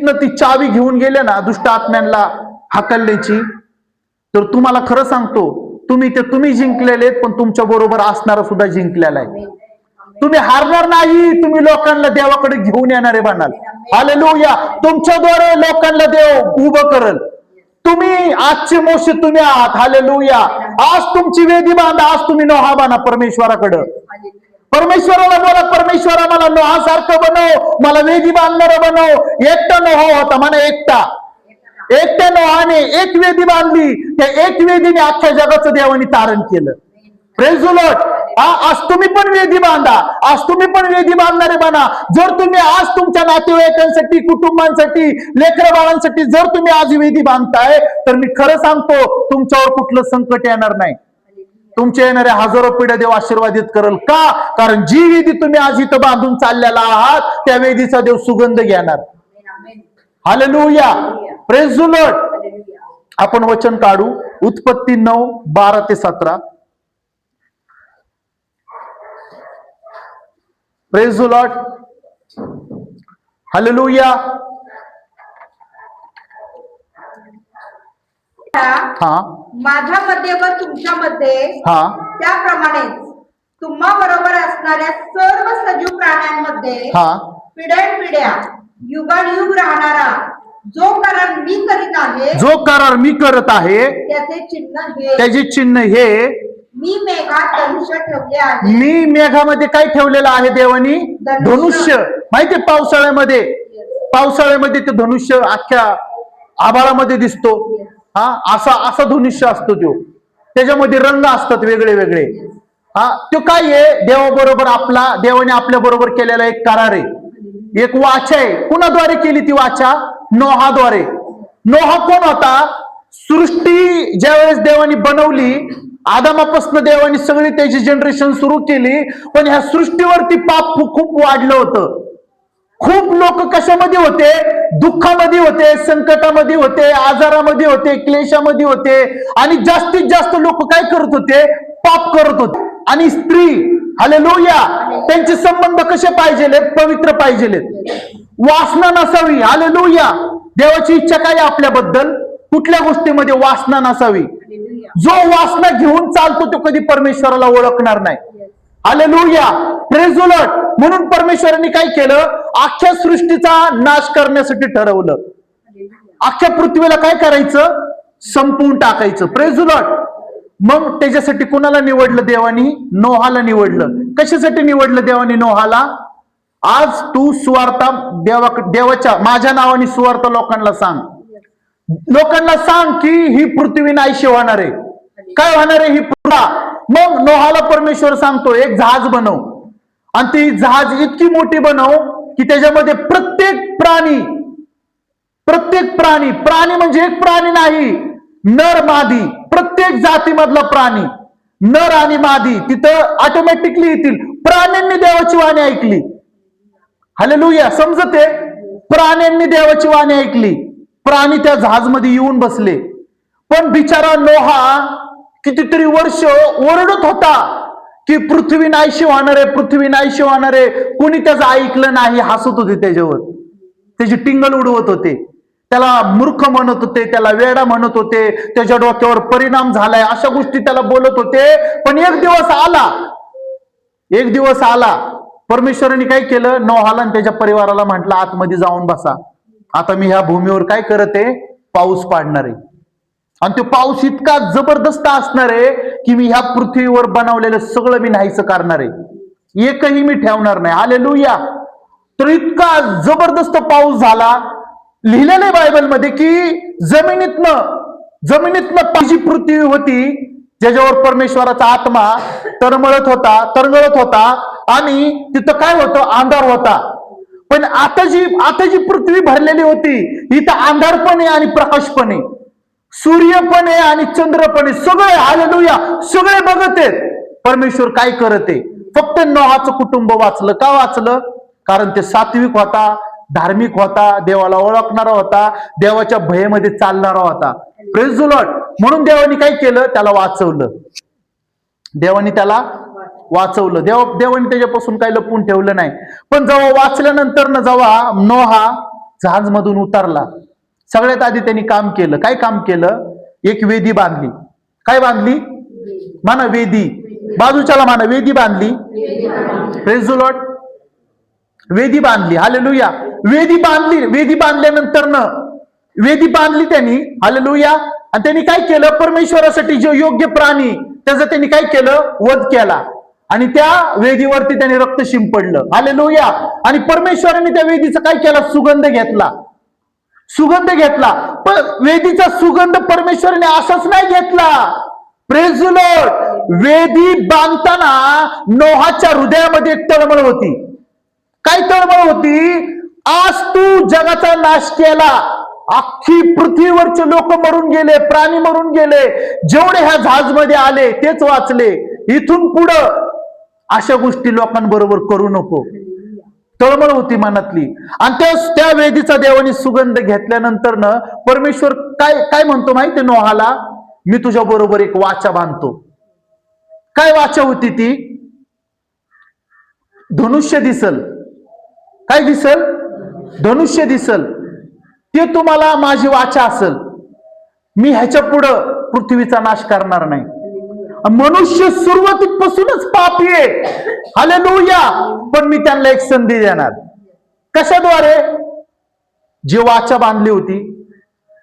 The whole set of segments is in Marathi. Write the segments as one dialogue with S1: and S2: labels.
S1: विहिरीतनं ती चावी घेऊन गेले ना दुष्ट आत्म्यांना हाकलण्याची, तर तुम्हाला खरं सांगतो तुम्ही जिंकलेले, पण तुमच्या बरोबर असणारा सुद्धा जिंकलेला आहे. तुम्ही हारणार नाही, तुम्ही लोकांना देवाकडे घेऊन येणारे बनाल. हालेलुया. तुमच्याद्वारे लोकांना देव उभं करल. तुम्ही आजचे मोशे तुम्ही आहात. हालेलुया. आज तुमची वेदी बांधा, आज तुम्ही नोहा बांधा परमेश्वराकडं. परमेश्वराला बोला, परमेश्वरा मला नोहासारखं बनव, मला वेदी बांधणारा बनव. एकटा नोहा होता म्हणा, एकट्या नोहाने एक वेदी बांधली, त्या एक वेदीने अख्ख्या जगाचं देवाने तारण केलं. Praise the Lord. आज तुम्ही पण वेदी बांधा, आज तुम्ही पण वेदी बांधणारे बना. जर तुम्ही आज तुमच्या नातेवाईकांसाठी, कुटुंबांसाठी, लेकरं बाळांसाठी जर तुम्ही आज वेदी बांधताय, तर मी खरं सांगतो तुमच्यावर कुठलं संकट येणार नाही. तुमच्या येणाऱ्या हजारो पिढ्या देव आशीर्वादित करेल. का? कारण जी वेदी तुम्ही आज इथं बांधून चाललेला आहात, त्या वेदीचा देव सुगंध घेणार. हालेलुया. Praise the Lord. आपण वचन काढू उत्पत्ती 9:12-17. Praise the Lord. हालेलुया. हा,
S2: माझ्यामध्ये व तुमच्यामध्ये
S1: हा,
S2: त्याप्रमाणेच तुम्हा बरोबर असणाऱ्या सर्व सजीव प्राण्यांमध्ये
S1: हा,
S2: पिढ्यानपिढ्या युगानुयुग राहणारा जो करार मी करीत आहे,
S1: जो करार मी करत आहे, त्याचे चिन्ह हे
S2: मी मेघात धनुष्य ठेवले आहे.
S1: मी मेघामध्ये काय ठेवलेलं आहे देवानी? धनुष्य. माहिती पावसाळ्यामध्ये ते धनुष्य अख्ख्या आभाळामध्ये दिसतो. हा, असा धनुष्य असतो तो. त्याच्यामध्ये रंग असतात वेगळे वेगळे. हा, तो काय आहे? देवाबरोबर देवाने आपल्या बरोबर केलेला एक करार आहे, एक वाचा आहे. कुणाद्वारे केली ती वाचा? नोहाद्वारे. नोहा कोण होता? सृष्टी ज्यावेळेस देवानी बनवली, आदामापासून देवानी सगळी त्याची जनरेशन सुरू केली, पण ह्या सृष्टीवरती पाप खूप वाढलं होतं. खूप लोक कशामध्ये होते? दुःखामध्ये होते, संकटामध्ये होते, आजारामध्ये होते, क्लेशामध्ये होते. आणि जास्तीत जास्त लोक काय करत होते? पाप करत होते. आणि स्त्री, हालेलुया, त्यांचे संबंध कसे पाहिजेलेत? पवित्र पाहिजेलेत, वासना नसावी. हालेलुया. देवाची इच्छा काय आपल्याबद्दल? कुठल्या गोष्टीमध्ये वासना नसावी. जो वासना घेऊन चालतो तो कधी परमेश्वराला ओळखणार नाही. हालेलुया. Praise the Lord. म्हणून परमेश्वराने काय केलं? अख्ख्या सृष्टीचा नाश करण्यासाठी ठरवलं. अख्ख्या पृथ्वीला काय करायचं? संपवून टाकायचं. Praise the Lord. मग त्याच्यासाठी कोणाला निवडलं देवानी? नोहाला निवडलं. कशासाठी निवडलं देवानी नोहाला? आज तू सुवार्ता देवाच्या माझ्या नावाने सुवार्ता लोकांना सांग. लोकांना सांग की ही पृथ्वी नाहीशी होणार आहे. काय होणार आहे? ही पुरा. मग नोहाला परमेश्वर सांगतो एक जहाज बनव, आणि ती जहाज इतकी मोठी बनव की त्याच्यामध्ये प्रत्येक प्राणी म्हणजे एक प्राणी नाही, नर मादी, प्रत्येक जातीमधला प्राणी, नर आणि मादी तिथं ऑटोमॅटिकली येतील. प्राण्यांनी देवाची वाणी ऐकली. हालेलुया. समजते? प्राण्यांनी देवाची वाणी ऐकली, प्राणी त्या जहाजमध्ये येऊन बसले. पण बिचारा नोहा कितीतरी वर्ष ओरडत होता की पृथ्वी नाहीशी होणार आहे, पृथ्वी नाहीशी होणार आहे. कोणी त्याचं ऐकलं नाही. हसत होते त्याच्यावर, त्याची टिंगल उडवत होते, त्याला मूर्ख म्हणत होते, त्याला वेडा म्हणत होते, त्याच्या डोक्यावर परिणाम झालाय, अशा गोष्टी त्याला बोलत होते. पण एक दिवस आला परमेश्वराने काय केलं? नोहाला आणि त्याच्या परिवाराला म्हटलं आतमध्ये जाऊन बसा. आता मी ह्या भूमीवर काय करत आहे? पाऊस पाडणार आहे. आणि तो पाऊस इतका जबरदस्त असणार आहे की मी ह्या पृथ्वीवर बनवलेलं सगळं मी नाहीसं करणार आहे, एकही मी ठेवणार नाही. हालेलुया. तर इतका जबरदस्त पाऊस झाला. लिहिलेलं आहे बायबलमध्ये की जमिनीतनं जी पृथ्वी होती ज्याच्यावर परमेश्वराचा आत्मा तरंगळत होता आणि तिथं काय होतं? अंधार होता. पण आता जी पृथ्वी भरलेली होती, इथं अंधार पण आहे आणि प्रकाश पण आहे, सूर्य पण आहे आणि चंद्र पण आहे. सगळे, हालेलुया, सगळे बघत आहेत परमेश्वर काय करत आहे. फक्त नोहाचं कुटुंब वाचलं. का वाचलं? कारण ते सात्विक होता, धार्मिक होता, देवाला ओळखणारा होता, देवाच्या भयेमध्ये चालणारा होता. Praise the Lord. म्हणून देवाने काय केलं? त्याला वाचवलं. देवाने त्याच्यापासून काही लपून ठेवलं नाही. पण जेव्हा वाचल्यानंतर जेव्हा नोहा जहाजमधून उतरला, सगळ्यात आधी त्यांनी काम केलं. काय काम केलं? एक वेदी बांधली. काय बांधली? म्हणा वेदी. बाजूच्याला म्हणा वेदी बांधली. Praise the Lord. वेदी बांधली. हालेलुया. वेदी बांधली. वेदी बांधल्यानंतर वेदी बांधली त्यांनी. हालेलुया. आणि त्यांनी काय केलं? परमेश्वरासाठी जो योग्य प्राणी त्याचा त्यांनी काय केलं? वध केला. आणि त्या वेदीवरती त्यांनी रक्त शिंपडलं. हालेलुया. आणि परमेश्वराने त्या वेदीचा काय केला? सुगंध घेतला. सुगंध घेतला. पण वेदीचा सुगंध परमेश्वराने असाच नाही घेतला. Praise the Lord. वेदी बांधताना नोहाच्या हृदयामध्ये एक तळमळ होती. काय तळमळ होती? आज तू जगाचा नाश केला, अख्खी पृथ्वीवरचे लोक मरून गेले, प्राणी मरून गेले, जेवढे ह्या जहाजमध्ये आले तेच वाचले. इथून पुढं अशा गोष्टी लोकांबरोबर करू नको. तळमळ होती मनातली. आणि त्या वेदीचा देवाने सुगंध घेतल्यानंतर परमेश्वर काय काय म्हणतो माहिती नोहाला? मी तुझ्या बरोबर एक वाचा बांधतो. काय वाचा होती ती? धनुष्य दिसल. काय दिसल? धनुष्य दिसल. ते तुम्हाला माझी वाचा असेल. मी ह्याच्या पुढं पृथ्वीचा नाश करणार नाही. मनुष्य सुरुवातीपासूनच पापी आहे. हालेलुया. पण मी त्यांना एक संधी देणार. कशाद्वारे? जी वाचा बांधली होती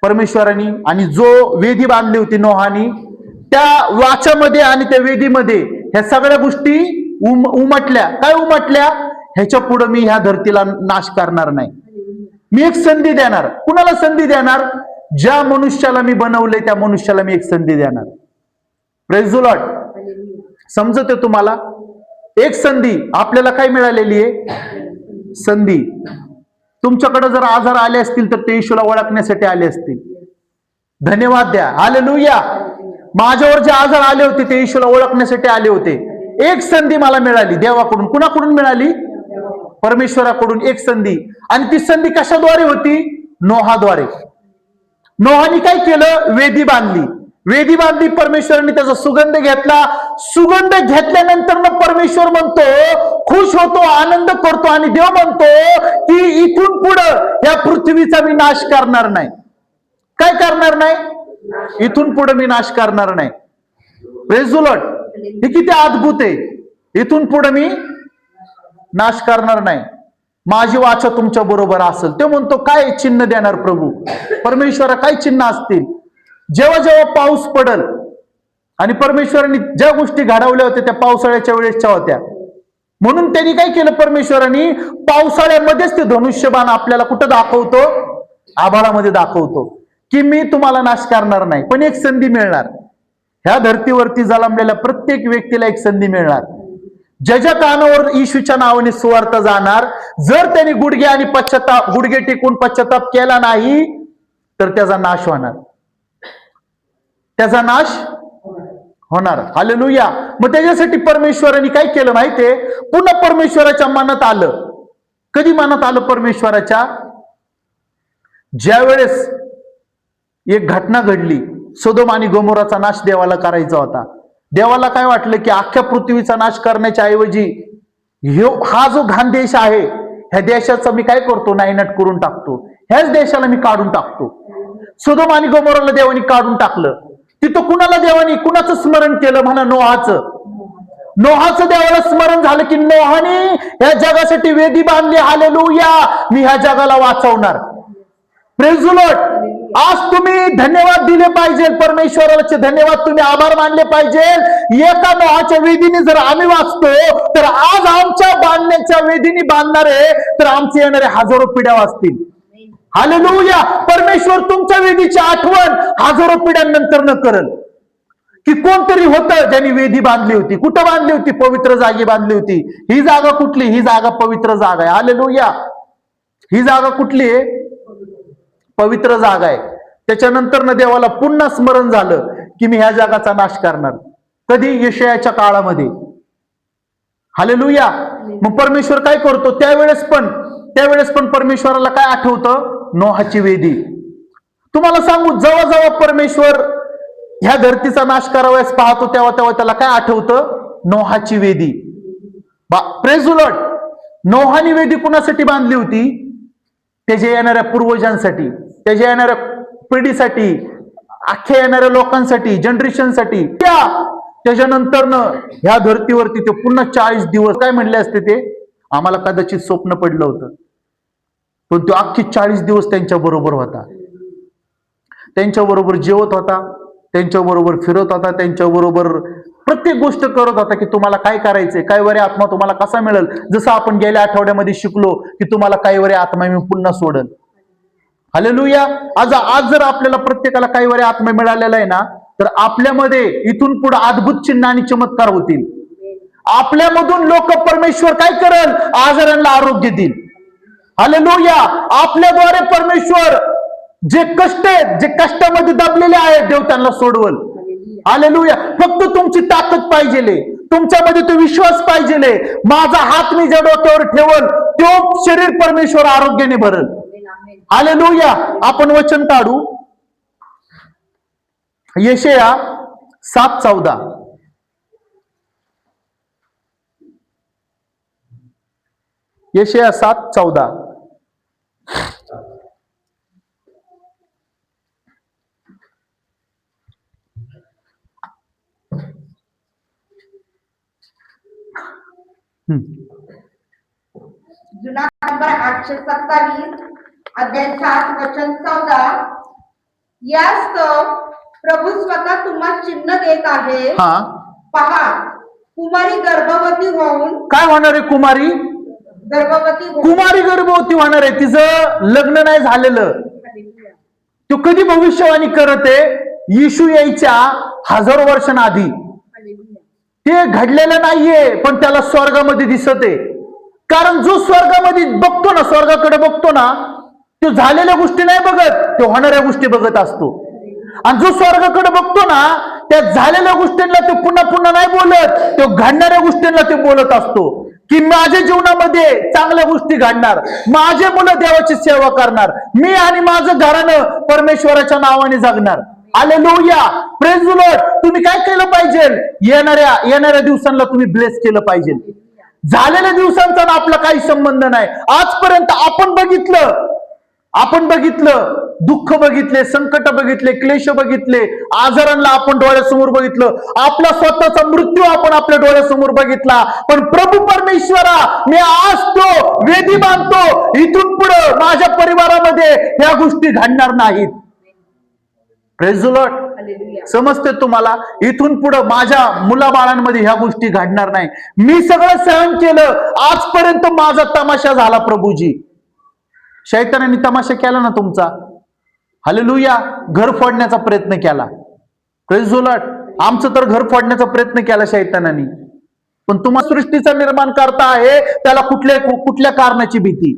S1: परमेश्वरांनी आणि जो वेदी बांधली होती नोहानी, त्या वाचामध्ये आणि त्या वेदीमध्ये ह्या सगळ्या गोष्टी उमटल्या. काय उमटल्या? ह्याच्या पुढे मी ह्या धरतीला नाश करणार नाही. मी एक संधी देणार. कुणाला संधी देणार? ज्या मनुष्याला मी बनवलंय त्या मनुष्याला मी एक संधी देणार. Praise the Lord. समजते तुम्हाला? एक संधी आपल्याला काय मिळालेली आहे? संधी. तुमच्याकडे जर आजार आले असतील तर ते येशूला ओळखण्यासाठी आले असतील. धन्यवाद द्या. हालेलुया. माझ्यावर जे आजार आले होते ते येशूला ओळखण्यासाठी आले होते. एक संधी मला मिळाली देवाकडून. कुणाकडून मिळाली? परमेश्वराकडून एक संधी. आणि ती संधी कशाद्वारे होती? नोहाद्वारे. नोहाने काय केलं? वेदी बांधली. वेदी बांधली. परमेश्वराने त्याचा सुगंध घेतला. सुगंध घेतल्यानंतर परमेश्वर म्हणतो, खुश होतो, आनंद करतो. आणि देव म्हणतो की इथून पुढं या पृथ्वीचा मी नाश करणार नाही. काय करणार नाही? इथून पुढे मी नाश करणार नाही. Praise the Lord. हे किती अद्भुत आहे. इथून पुढे मी नाश करणार नाही. माझी वाचा तुमच्या बरोबर असेल. ते म्हणतो काय चिन्ह देणार प्रभू? परमेश्वरा काय चिन्ह असतील? जेव्हा जेव्हा पाऊस पडल, आणि परमेश्वरांनी ज्या गोष्टी घडवल्या होत्या त्या पावसाळ्याच्या वेळेसच्या होत्या. म्हणून त्यांनी काय केलं? परमेश्वरांनी पावसाळ्यामध्येच ते धनुष्यबाण आपल्याला कुठं दाखवतो? आभाळामध्ये दाखवतो की मी तुम्हाला नाश करणार नाही, पण एक संधी मिळणार. ह्या धर्तीवरती जन्मलेल्या प्रत्येक व्यक्तीला एक संधी मिळणार. ज्याच्या कानावर येशूच्या नावाने सुवार्थ जाणार, जर त्यांनी गुडघे टेकून पश्चाताप केला नाही तर त्याचा नाश होणार. त्याचा नाश होणार. हालेलुया. मग त्याच्यासाठी परमेश्वराने काय केलं माहितीये? पुन्हा परमेश्वराच्या मनात आलं. कधी मनात आलं परमेश्वराच्या? ज्या वेळेस एक घटना घडली, सोदोम आणि गोमोराचा नाश देवाला करायचा होता. देवाला काय वाटलं की अख्ख्या पृथ्वीचा नाश करण्याच्या ऐवजी हा जो घाण देश आहे ह्या देशाचा मी काय करतो? नायनाट करून टाकतो. ह्याच देशाला मी काढून टाकतो. सोदोम आणि गोमोराला देवानी काढून टाकलं. तिथं कुणाला देवानी कुणाचं स्मरण केलं? म्हणा नोहाचं. नोहाचं देवाला स्मरण झालं की नोहाने ह्या जगासाठी वेदी बांधली. हालेलुया. मी ह्या जगाला वाचवणार. Praise the Lord. आज तुम्ही धन्यवाद दिले पाहिजे परमेश्वराचे. धन्यवाद तुम्ही आभार मानले पाहिजे. एका नोहाच्या वेदीने जर आम्ही वाचतो तर आज आमच्या बांधण्याच्या वेदीने बांधणारे तर आमचे येणारे हजारो पिढ्या वाचतील. हालेलुया. परमेश्वर तुमच्या वेदीची आठवण हजारो पिढ्यांनंतर न करल. की कोणतरी होतं ज्यांनी वेदी बांधली होती. कुठं बांधली होती? पवित्र जागी बांधली होती. ही जागा कुठली? ही जागा पवित्र जागा आहे. हालेलुया. ही जागा कुठली आहे? पवित्र जागा आहे. त्याच्यानंतर न देवाला पुन्हा स्मरण झालं की मी ह्या जगाचा नाश करणार. कधी? यशायाच्या काळामध्ये. हालेलुया. मग परमेश्वर काय करतो? त्यावेळेस पण परमेश्वराला काय आठवतं? नोहाची वेदी. तुम्हाला सांगू, जेव्हा जेव्हा परमेश्वर ह्या धरतीचा नाश करावयास पाहतो तेव्हा तेव्हा त्याला काय आठवतं? नोहाची वेदी. Praise the Lord. नोहानी वेदी कुणासाठी बांधली होती? त्याच्या येणाऱ्या पूर्वजांसाठी, त्याच्या येणाऱ्या पिढीसाठी, अख्ख्या येणाऱ्या लोकांसाठी, जनरेशनसाठी. त्याच्यानंतर ह्या धर्तीवरती ते पुन्हा 40 दिवस काय म्हणले असते ते, आम्हाला कदाचित स्वप्न पडलं होतं, पण तो अख्खी 40 दिवस त्यांच्या बरोबर होता, त्यांच्या बरोबर जेवत होता, त्यांच्या बरोबर फिरत होता, त्यांच्या बरोबर प्रत्येक गोष्ट करत होता की तुम्हाला काय करायचंय, कैवरी आत्मा तुम्हाला कसा मिळेल. जसं आपण गेल्या आठवड्यामध्ये शिकलो की तुम्हाला कैवरी आत्मा मी पुन्हा सोडन. हालेलुया. आज जर आपल्याला प्रत्येकाला कैवरी आत्मा मिळालेला आहे ना, तर आपल्यामध्ये इथून पुढे अद्भुत चिन्ह आणि चमत्कार होतील. आपल्यामधून लोक परमेश्वर काय करेल, आजारांना आरोग्य देईल. हालेलुया. आपल्याद्वारे परमेश्वर जे कष्ट आहेत, जे कष्टामध्ये दबलेले आहेत, देव त्यांना सोडवल. हालेलुया. फक्त तुमची ताकद पाहिजे, तुमच्यामध्ये तो विश्वास पाहिजे. माझा हात मी ज्या डोक्यावर ठेवल तो शरीर परमेश्वर आरोग्याने भरल. हालेलुया. आपण वचन काढू यशाया 7:14. यशाया 7:14.
S2: जुना नंबर 827, अध्याय 7 वचन 14. यास्तव प्रभू स्वतः तुम्हाला चिन्ह देत आहे. पहा, कुमारी गर्भवती होऊन. काय
S1: होणार आहे? कुमारी गर्भवती होणार आहे. तिचं लग्न नाही झालेलं. तो कधी भविष्यवाणी करत आहे? येशू यायच्या 1000 वर्षांआधी. ते घडलेलं नाहीये, पण त्याला स्वर्गामध्ये दिसत आहे. कारण जो स्वर्गामध्ये बघतो ना, स्वर्गाकडे बघतो ना, तो झालेल्या गोष्टी नाही बघत, तो होणाऱ्या गोष्टी बघत असतो. आणि जो स्वर्गाकडे बघतो ना, त्या झालेल्या गोष्टींना तो पुन्हा पुन्हा नाही बोलत, तो घडणाऱ्या गोष्टींना ते बोलत असतो की माझ्या जीवनामध्ये चांगल्या गोष्टी घडणार, माझे मुलं देवाची सेवा करणार, मी आणि माझं घराणं परमेश्वराच्या नावाने जगणार. हालेलुया. Praise the Lord. तुम्ही काय केलं पाहिजे? येणाऱ्या दिवसांना तुम्ही ब्लेस केलं पाहिजे. झालेल्या दिवसांचा ना आपला काही संबंध नाही. आजपर्यंत आपण बघितलं दुःख बघितले, संकट बघितले, क्लेश बघितले, आजारांना आपण डोळ्यासमोर बघितलं, आपला स्वतःचा मृत्यू आपण आपल्या डोळ्यासमोर बघितला. पण प्रभू परमेश्वरा, मी आज तो वेदी बांधतो, इथून पुढे माझ्या परिवारामध्ये ह्या गोष्टी घडणार नाहीत. Praise the Lord. समजते तुम्हाला? इथून पुढे माझ्या मुलाबाळांमध्ये ह्या गोष्टी घडणार नाही. मी सगळं सहन केलं, आजपर्यंत माझा तमाशा झाला प्रभूजी. शैतानाने तमाशा केला ना तुमचा. हालेलुया. घर फोडण्याचा प्रयत्न केला. Praise the Lord. आमचं तर घर फोडण्याचा प्रयत्न केला शैतानाने. पण तुम्हा सृष्टीचा निर्माण करता आहे, त्याला कुठल्या कारणाची भीती?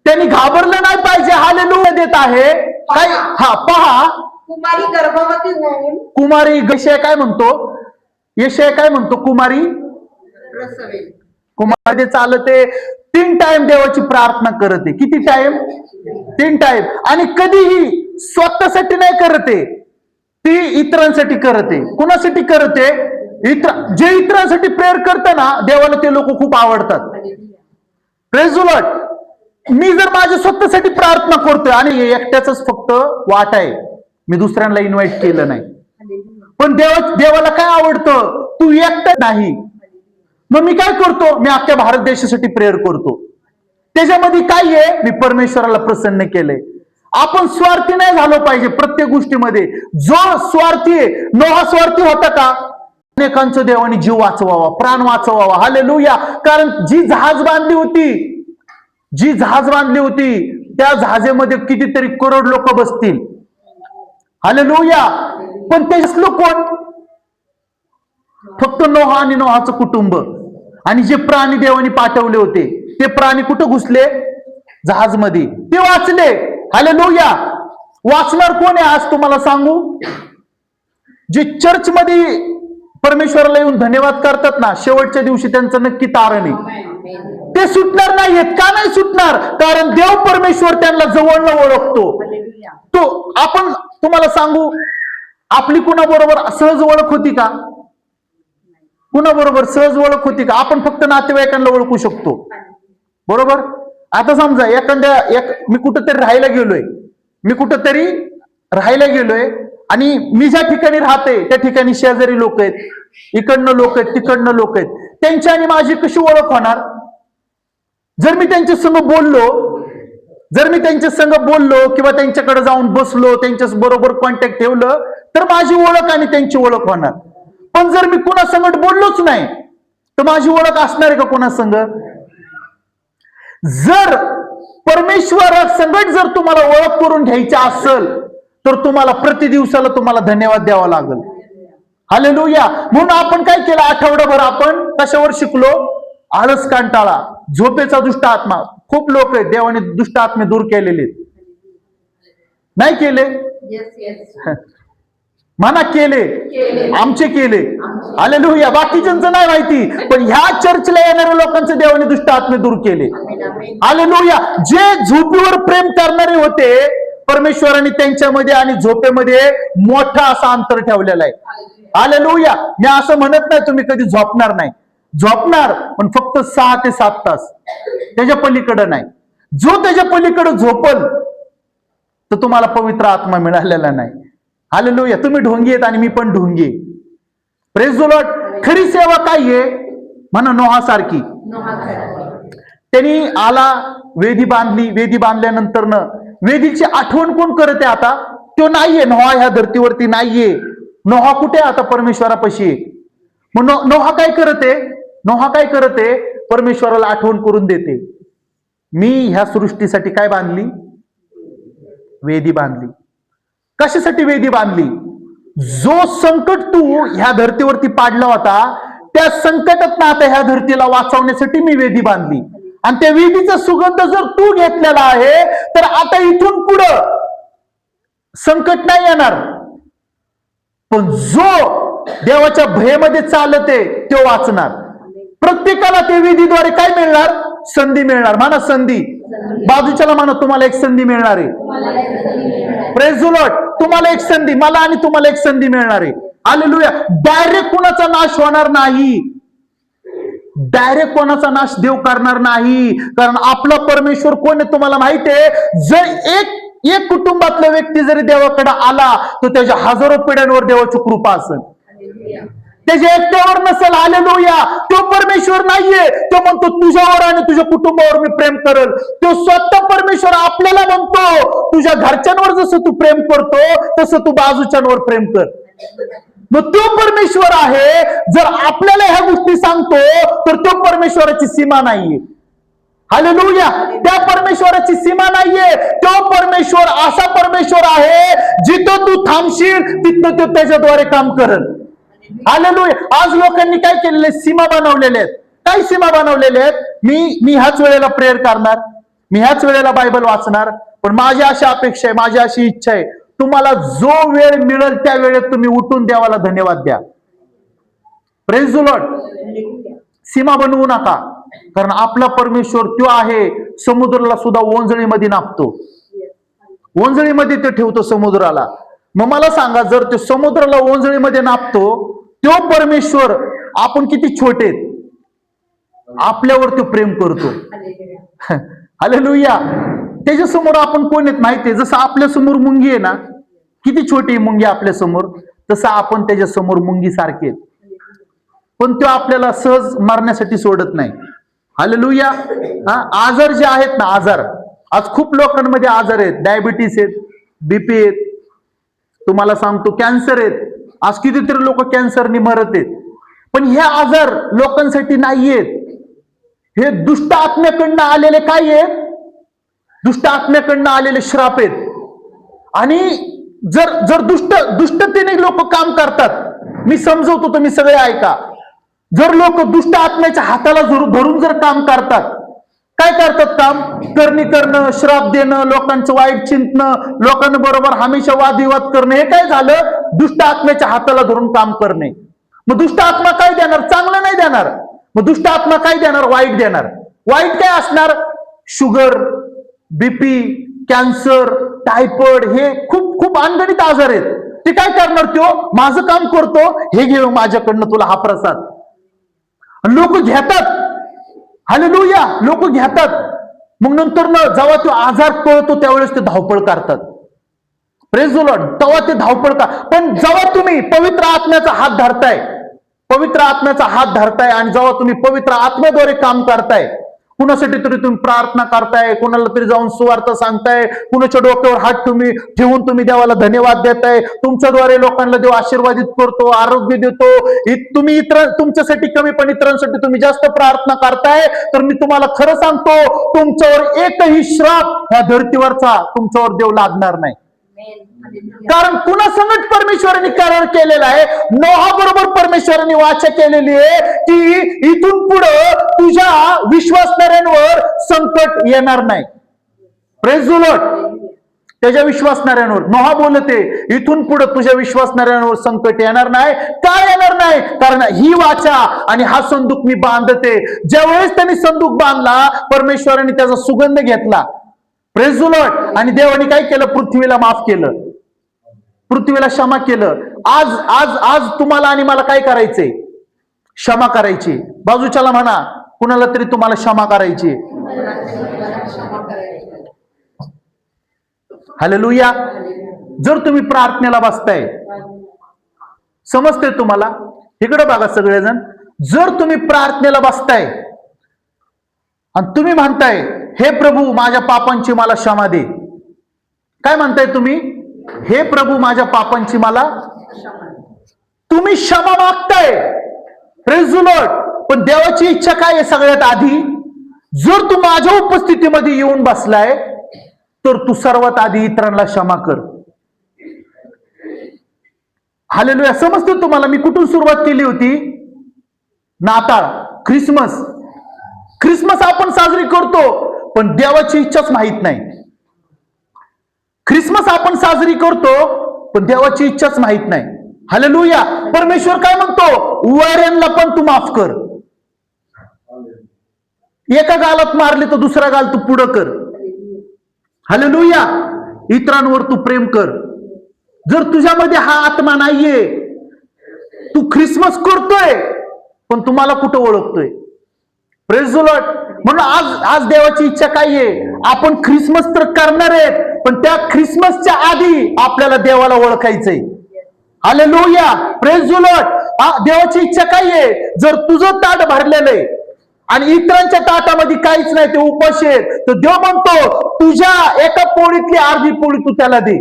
S1: त्यांनी घाबरलं नाही पाहिजे. हालेलुया देत आहे. काय? पहा,
S2: कुमारी गर्भवती होऊन.
S1: कुमारी यशाया काय म्हणतो? यशाया काय म्हणतो? कुमारी चालते 3 टाइम देवाची प्रार्थना करते. किती टाइम? 3 टाइम. आणि कधीही स्वतःसाठी नाही करते, ती इतरांसाठी करते. कुणासाठी करते? जे इतरांसाठी प्रेयर करते ना, देवाला ते लोक खूप आवडतात. Praise the Lord. मी जर माझ्या स्वतःसाठी प्रार्थना करतोय आणि एकट्याच फक्त वाट आहे, मी दुसऱ्यांना इन्व्हाइट केलं नाही, पण देवाला काय आवडतं? तू एकटा नाही. मग मी काय करतो? मी अख्ख्या भारत देशासाठी प्रेयर करतो. त्याच्यामध्ये काय आहे? मी परमेश्वराला प्रसन्न केलंय. आपण स्वार्थी नाही झालो पाहिजे प्रत्येक गोष्टीमध्ये. जो स्वार्थी आहे, नोहा स्वार्थी होता का? अनेकांचं देवाने जीव वाचवावा, प्राण वाचवावा. हालेलुया. कारण जी जहाज बांधली होती त्या जहाजेमध्ये कितीतरी करोड लोक बसतील. हालेलुया. पण ते कोण? फक्त नोहा आणि नोहाचं कुटुंब. आणि जे प्राणी देवाने पाठवले होते, ते प्राणी कुठं घुसले? जहाजमध्ये. ते वाचले. हालेलुया. वाचणार कोण आहे आज तुम्हाला सांगू? जे चर्चमध्ये परमेश्वराला येऊन धन्यवाद करतात ना, शेवटच्या दिवशी त्यांचं नक्की तारण आहे. ते सुटणार नाहीयेत. का नाही सुटणार? कारण देव परमेश्वर त्यांना जवळनं ओळखतो. तो आपण तुम्हाला सांगू, आपली कुणाबरोबर सहज ओळख होती का? कुणाबरोबर सहज ओळख होती का? आपण फक्त नातेवाईकांना ओळखू शकतो, बरोबर? आता समजा मी कुठंतरी राहायला गेलोय आणि मी ज्या ठिकाणी राहते त्या ठिकाणी शेजारी लोक आहेत, इकडनं लोक आहेत, तिकडनं लोक आहेत. त्यांची आणि माझी कशी ओळख होणार? जर मी त्यांच्या संग बोललो किंवा त्यांच्याकडे जाऊन बसलो, त्यांच्या बरोबर कॉन्टॅक्ट ठेवलं तर माझी ओळख आणि त्यांची ओळख होणार. पण जर मी कुणासंगत बोललोच नाही तर माझी ओळख असणार आहे का कुणासंग? जर परमेश्वरासंगत जर तुम्हाला ओळख करून घ्यायची असेल तर तुम्हाला प्रति दिवसाला तुम्हाला धन्यवाद द्यावा लागेल. हालेलुया. म्हणून आपण काय केलं? आठवडाभर आपण कशावर शिकलो? आळस, कंटाळा, झोपेचा दुष्ट आत्मा. खूप लोक आहेत देवाने दुष्ट आत्मे दूर केलेले, नाही केले? म्हणा केले, आमचे केले. हालेलुया. बाकीच्यांचं नाही माहिती, पण ह्या चर्चला येणाऱ्या लोकांचे देवाने दुष्ट आत्मे दूर केले. हालेलुया. जे झोपेवर प्रेम करणारे होते, परमेश्वराने त्यांच्यामध्ये आणि झोपेमध्ये मोठा असा अंतर ठेवलेला आहे. हालेलुया. मी असं म्हणत नाही तुम्ही कधी झोपणार नाही, झोपणार, पण फक्त 6 ते 7 तास, त्याच्या पलीकडे नाही. जो त्याच्या पलीकडे झोपल तर तुम्हाला पवित्र आत्मा मिळालेला नाही. हालेलुया. तुम्ही ढोंगी आहेत आणि मी पण ढोंगी. Praise the Lord. खरी सेवा काय आहे? म्हणा नोहासारखी. त्यांनी आला, वेदी बांधली, वेदी बांधल्यानंतर वेदीची आठवण कोण करते आता? तो नाहीये. नोहा ह्या धर्तीवरती नाहीये. नोहा कुठे आता? परमेश्वरापाशी. मग नोहा काय करते? परमेश्वराला आठवण करून देते. मी ह्या सृष्टीसाठी काय बांधली? वेदी बांधली. कशासाठी वेदी बांधली? जो संकट तू ह्या धर्तीवरती पाडला होता, त्या संकटात आता ह्या धर्तीला वाचवण्यासाठी मी वेदी बांधली. आणि त्या वेदीचा सुगंध जर तू घेतलेला आहे तर आता इथून पुढं संकट नाही येणार. पण जो देवाच्या भयमध्ये चालते तो वाचणार. प्रत्येकाला त्या वेदीद्वारे काय मिळणार? संधी मिळणार. म्हणा संधी. बाजूच्याला म्हणा तुम्हाला एक संधी मिळणार आहे. Praise the Lord. तुम्हाला एक संधी, मला आणि तुम्हाला एक संधी मिळणार आहे. हालेलुया. डायरेक्ट कोणाचा नाश होणार नाही. डायरेक्ट कोणाचा नाश देव करणार नाही. कारण आपला परमेश्वर कोण आहे तुम्हाला माहिती आहे? जर एक कुटुंबातला व्यक्ती जरी देवाकडे आला तर त्याच्या हजारो पिढ्यांवर देवाची कृपा असेल, त्याच्या एकट्यावर नसेल. हालेलुया. तो परमेश्वर नाहीये. तो म्हणतो तुझ्यावर आणि तुझ्या कुटुंबावर मी प्रेम करेल. तो स्वतः परमेश्वर आपल्याला म्हणतो तुझ्या घरच्यांवर जसं तू प्रेम करतो तसं तू बाजूच्यांवर प्रेम कर. मग तो परमेश्वर आहे. जर आपल्याला ह्या गोष्टी सांगतो तर तो परमेश्वराची सीमा नाहीये. हालेलुया. त्या परमेश्वराची सीमा नाहीये. तो परमेश्वर असा परमेश्वर आहे जिथं तू थांबशील तिथं तो त्याच्याद्वारे काम करेल. हालेलुया. आज लोकांनी काय केलेले? सीमा बनवलेले आहेत. काय सीमा बनवलेले आहेत? मी ह्याच वेळेला प्रेयर करणार, मी ह्याच वेळेला बायबल वाचणार. पण माझी अशी अपेक्षा आहे, माझी अशी इच्छा आहे, तुम्हाला जो वेळ मिळेल त्या वेळेत तुम्ही उठून देवाला धन्यवाद द्या. Praise the Lord. सीमा बनवू नका. कारण आपला परमेश्वर तो आहे, समुद्राला सुद्धा ओंजळीमध्ये नापतो. ओंजळीमध्ये ते ठेवतो समुद्राला. मग मला सांगा, जर ते समुद्राला ओंजळीमध्ये नापतो तो परमेश्वर, आपण किती छोटे, आपल्यावर तो प्रेम करतो. हालेलुया. त्याच्या समोर आपण कोण आहेत माहितीये? जसं आपल्या समोर मुंगी आहे ना, किती छोटी मुंगी आपल्या समोर, तसं आपण त्याच्या समोर मुंगी सारखे. पण तो आपल्याला सहज मारण्यासाठी सोडत नाही. हालेलुया. आजार जे आहेत ना, आजार आज खूप लोकांमध्ये आजार आहेत. डायबिटीस आहेत, बीपी आहेत, तुम्हाला सांगतो कॅन्सर आहेत. आज कितीतरी लोक कॅन्सरनी मरत आहेत. पण हे आजार लोकांसाठी नाहीयेत. हे दुष्ट आत्म्याकडनं आलेले काय आहेत? दुष्ट आत्म्याकडनं आलेले श्राप आहेत. आणि जर दुष्टतेने लोक काम करतात, मी समजवतो तुम्ही सगळे ऐका. जर लोक दुष्ट आत्म्याच्या हाताला धरून जर काम करतात, काय करतात काम? करणी करणं, श्राप देणं, लोकांचं वाईट चिंतणं, लोकांबरोबर हमेशा वादविवाद करणं, हे काय झालं? दुष्ट आत्म्याच्या हाताला धरून काम करणे. मग दुष्ट आत्मा काय देणार? चांगलं नाही देणार. मग दुष्ट आत्मा काय देणार? वाईट देणार. वाईट काय असणार? शुगर, बीपी, कॅन्सर, टायफॉइड, हे खूप खूप अनगणित आजार आहेत. ते काय करणार? तो माझं काम करतो, हे घे माझ्याकडनं तुला हा प्रसाद. लोक घेतात. हालेलुया. लोक घेतात. मग नंतर ना जेव्हा तो आजार पळतो त्यावेळेस ते धावपळ करतात. Praise the Lord. तेव्हा ते धावपळ का. पण जेव्हा तुम्ही पवित्र आत्म्याचा हात धरताय, पवित्र आत्म्याचा हात धरताय आणि जेव्हा तुम्ही पवित्र आत्म्याद्वारे काम करताय, कुणासाठी तरी तुम्ही प्रार्थना करताय, कुणाला तरी जाऊन सुवार्थ सांगताय, कुणाच्या डोक्यावर हात तुम्ही ठेवून तुम्ही देवाला धन्यवाद देताय, तुमच्याद्वारे लोकांना देव आशीर्वादित करतो, आरोग्य देतो, तुम्ही तुमच्यासाठी कमी पण इतरांसाठी तुम्ही जास्त प्रार्थना करताय, तर मी तुम्हाला खरं सांगतो तुमच्यावर एकही श्राप ह्या धर्तीवरचा तुमच्यावर देव लादणार नाही. कारण कुणा संगत परमेश्वरांनी करार केलेला आहे, नोहा बरोबर परमेश्वरांनी वाचा केलेली आहे की इथून पुढे तुझ्या विश्वासणाऱ्यांवर संकट येणार नाही. Praise the Lord. त्याच्या विश्वासणाऱ्यांवर नोहा बोलते इथून पुढे तुझ्या विश्वासणाऱ्यांवर संकट येणार नाही. का येणार नाही? कारण ही वाचा आणि हा संदूक मी बांधते. ज्यावेळेस त्यांनी संदूक बांधला, परमेश्वरांनी त्याचा सुगंध घेतला. Praise the Lord. आणि देवाने काय केलं? पृथ्वीला माफ केलं, पृथ्वीला क्षमा केलं. आज आज आज तुम्हाला आणि मला काय करायचंय? क्षमा करायची. बाजूच्याला म्हणा, कुणाला तरी तुम्हाला क्षमा करायची. हालेलुया. जर तुम्ही प्रार्थनेला बसताय, समजते तुम्हाला? इकडे बघा सगळेजण. जर तुम्ही प्रार्थनेला बसताय आणि तुम्ही म्हणताय हे प्रभू माझ्या पापांची मला क्षमा दे, काय म्हणताय तुम्ही? हे प्रभू माझ्या पापांची मला, तुम्ही क्षमा मागताय. Praise the Lord. पण देवाची इच्छा काय आहे? सगळ्यात आधी जर तू माझ्या उपस्थितीमध्ये येऊन बसलाय तर तू सर्वात आधी इतरांना क्षमा कर. हालेलुया. समजतं तुम्हाला मी कुठून सुरुवात केली होती? नाताळ, ख्रिसमस. ख्रिसमस आपण साजरी करतो पण देवाची इच्छाच माहित नाही. ख्रिसमस आपण साजरी करतो पण देवाची इच्छाच माहित नाही. हालेलुया. परमेश्वर काय म्हणतो? वैऱ्यांना पण तू माफ कर. एका गालात मारले तर दुसरा गाल तू पुढं कर. हालेलुया. इतरांवर तू प्रेम कर. जर तुझ्यामध्ये हा आत्मा नाहीये, तू ख्रिसमस करतोय पण तुम्हाला कुठं ओळखतोय? Praise the Lord. म्हणून आज आज देवाची इच्छा काय आहे? आपण ख्रिसमस तर करणार आहेत पण त्या ख्रिसमसच्या आधी आपल्याला देवाला ओळखायचंय. हालेलुया. Praise the Lord. देवाची इच्छा काय आहे? जर तुझं ताट भरलेलं आहे आणि इतरांच्या ताटामध्ये काहीच नाही, ते उपाशी आहेत, तर देव म्हणतो तुझ्या एका पोळीतली अर्धी पोळी तू त्याला दे.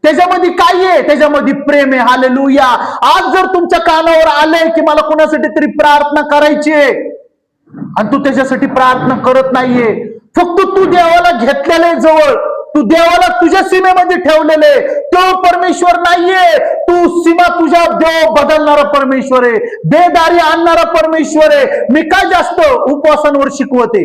S1: त्याच्यामध्ये काय आहे? त्याच्यामध्ये प्रेम आहे. हालेलुया. आज जर तुमच्या कानावर आलंय की मला कुणासाठी तरी प्रार्थना करायची आहे आणि तू त्याच्यासाठी प्रार्थना करत नाहीये, फक्त तू देवाला घेतलेलं आहे जवळ, तू देवाला तुझ्या सीमेमध्ये ठेवलेले, तो परमेश्वर नाहीये. तू सीमा तुझ्या देव बदलणारा परमेश्वर आहे, बेदारी आणणारा परमेश्वर आहे. मी काय जास्त उपवासांवर शिकवते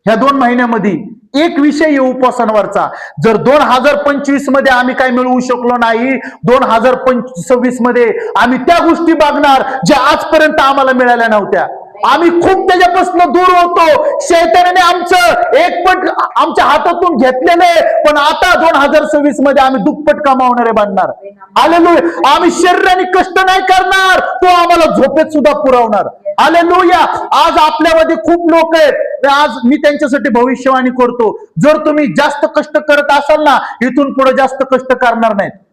S1: ह्या 2 महिन्यामध्ये एक विषय आहे उपवासांवरचा. जर 2025 मध्ये आम्ही काय मिळवू शकलो नाही, 2026 मध्ये आम्ही त्या गोष्टी बघणार ज्या आजपर्यंत आम्हाला मिळाल्या नव्हत्या. आम्ही खूप त्याच्यापासून दूर होतो. शैतानाने आमचं एकपट आमच्या हातातून घेतलेले, पण आता 2026 मध्ये आम्ही दुप्पट कमावणारे बनणार. हालेलुया. आम्ही शरीराने कष्ट नाही करणार, तो आम्हाला झोपेत सुद्धा पुरवणार. हालेलुया. आज आपल्यामध्ये खूप लोक आहेत, आज मी त्यांच्यासाठी भविष्यवाणी करतो. जर तुम्ही जास्त कष्ट करत असाल ना, इथून पुढे जास्त कष्ट करणार नाहीत.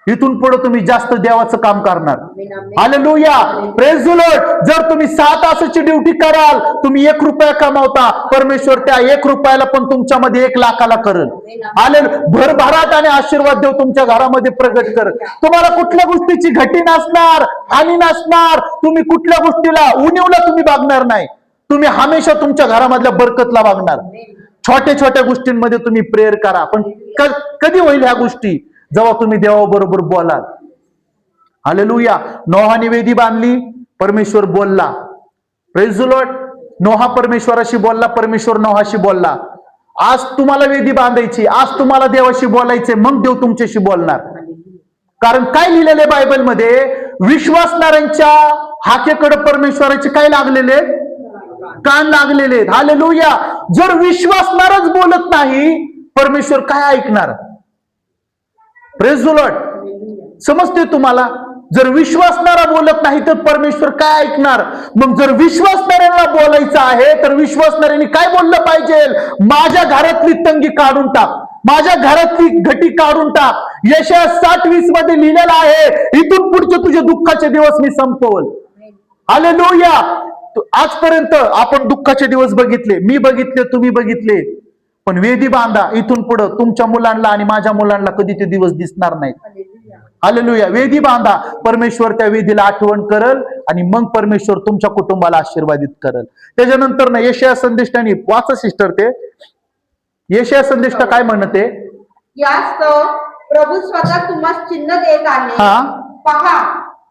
S1: इथून पुढे तुम्ही जास्त देवाचं काम करणार. हालेलुया. Praise the Lord. जर तुम्ही 6 तासाची ड्युटी कराल, तुम्ही 1 रुपया कमावता, परमेश्वर त्या 1 रुपयाला पण तुमच्यामध्ये 1 लाखाला करेल. हालेलुया. भरभराट आणि आशीर्वाद देव तुमच्या घरामध्ये प्रगट कर. तुम्हाला कुठल्या गोष्टीची घटी नसणार, हानी नसणार. तुम्ही कुठल्या गोष्टीला उणीवला तुम्ही बघणार नाही. तुम्ही हमेशा तुमच्या घरामधल्या बरकतला बघणार. छोट्या छोट्या गोष्टींमध्ये तुम्ही प्रेयर करा, पण कधी होईल ह्या गोष्टी? जेव्हा तुम्ही देवाबरोबर बोलाल. हालेलुया. नोहाने वेदी बांधली, परमेश्वर बोलला. Praise the Lord. नोहा परमेश्वराशी बोलला, परमेश्वर नोहाशी बोलला. आज तुम्हाला वेदी बांधायची, आज तुम्हाला देवाशी बोलायचे, मग देव तुमच्याशी बोलणार. कारण काय लिहिलेले बायबलमध्ये? विश्वासणाऱ्यांच्या हाकेकडे परमेश्वराचे काय लागलेले? कान लागलेले. हालेलुया. जर विश्वासणारच बोलत नाही, परमेश्वर काय ऐकणार? Praise the Lord. समजते तुम्हाला? जर विश्वासणारा बोलत नाही तर परमेश्वर काय ऐकणार? मग जर विश्वासणाऱ्यांना बोलायचं आहे तर विश्वासणाऱ्यांनी काय बोललं पाहिजे? माझ्या घरातली तंगी काढून टाक, माझ्या घरातली घटी काढून टाक. यशाया 60:20 मध्ये लिहिलेलं आहे, इथून पुढचे तुझे दुःखाचे दिवस मी संपवल. हालेलुया. आजपर्यंत आपण दुःखाचे दिवस बघितले, मी बघितले, तुम्ही बघितले, पण वेदी बांधा, इथून पुढे तुमच्या मुलांना आणि माझ्या मुलांना कधी ते दिवस दिसणार नाहीत. हालेलुया. वेदी बांधा, परमेश्वर त्या वेदीला आठवण करल आणि मग परमेश्वर तुमच्या कुटुंबाला आशीर्वादित करल. त्याच्यानंतर ना यशाया संदेष्टाने, वाचा सिस्टर ते यशाया संदेष्टा काय म्हणते?
S2: यास्तव प्रभू स्वतः तुम्हाला चिन्ह देत आहे.
S1: हा.
S2: पहा,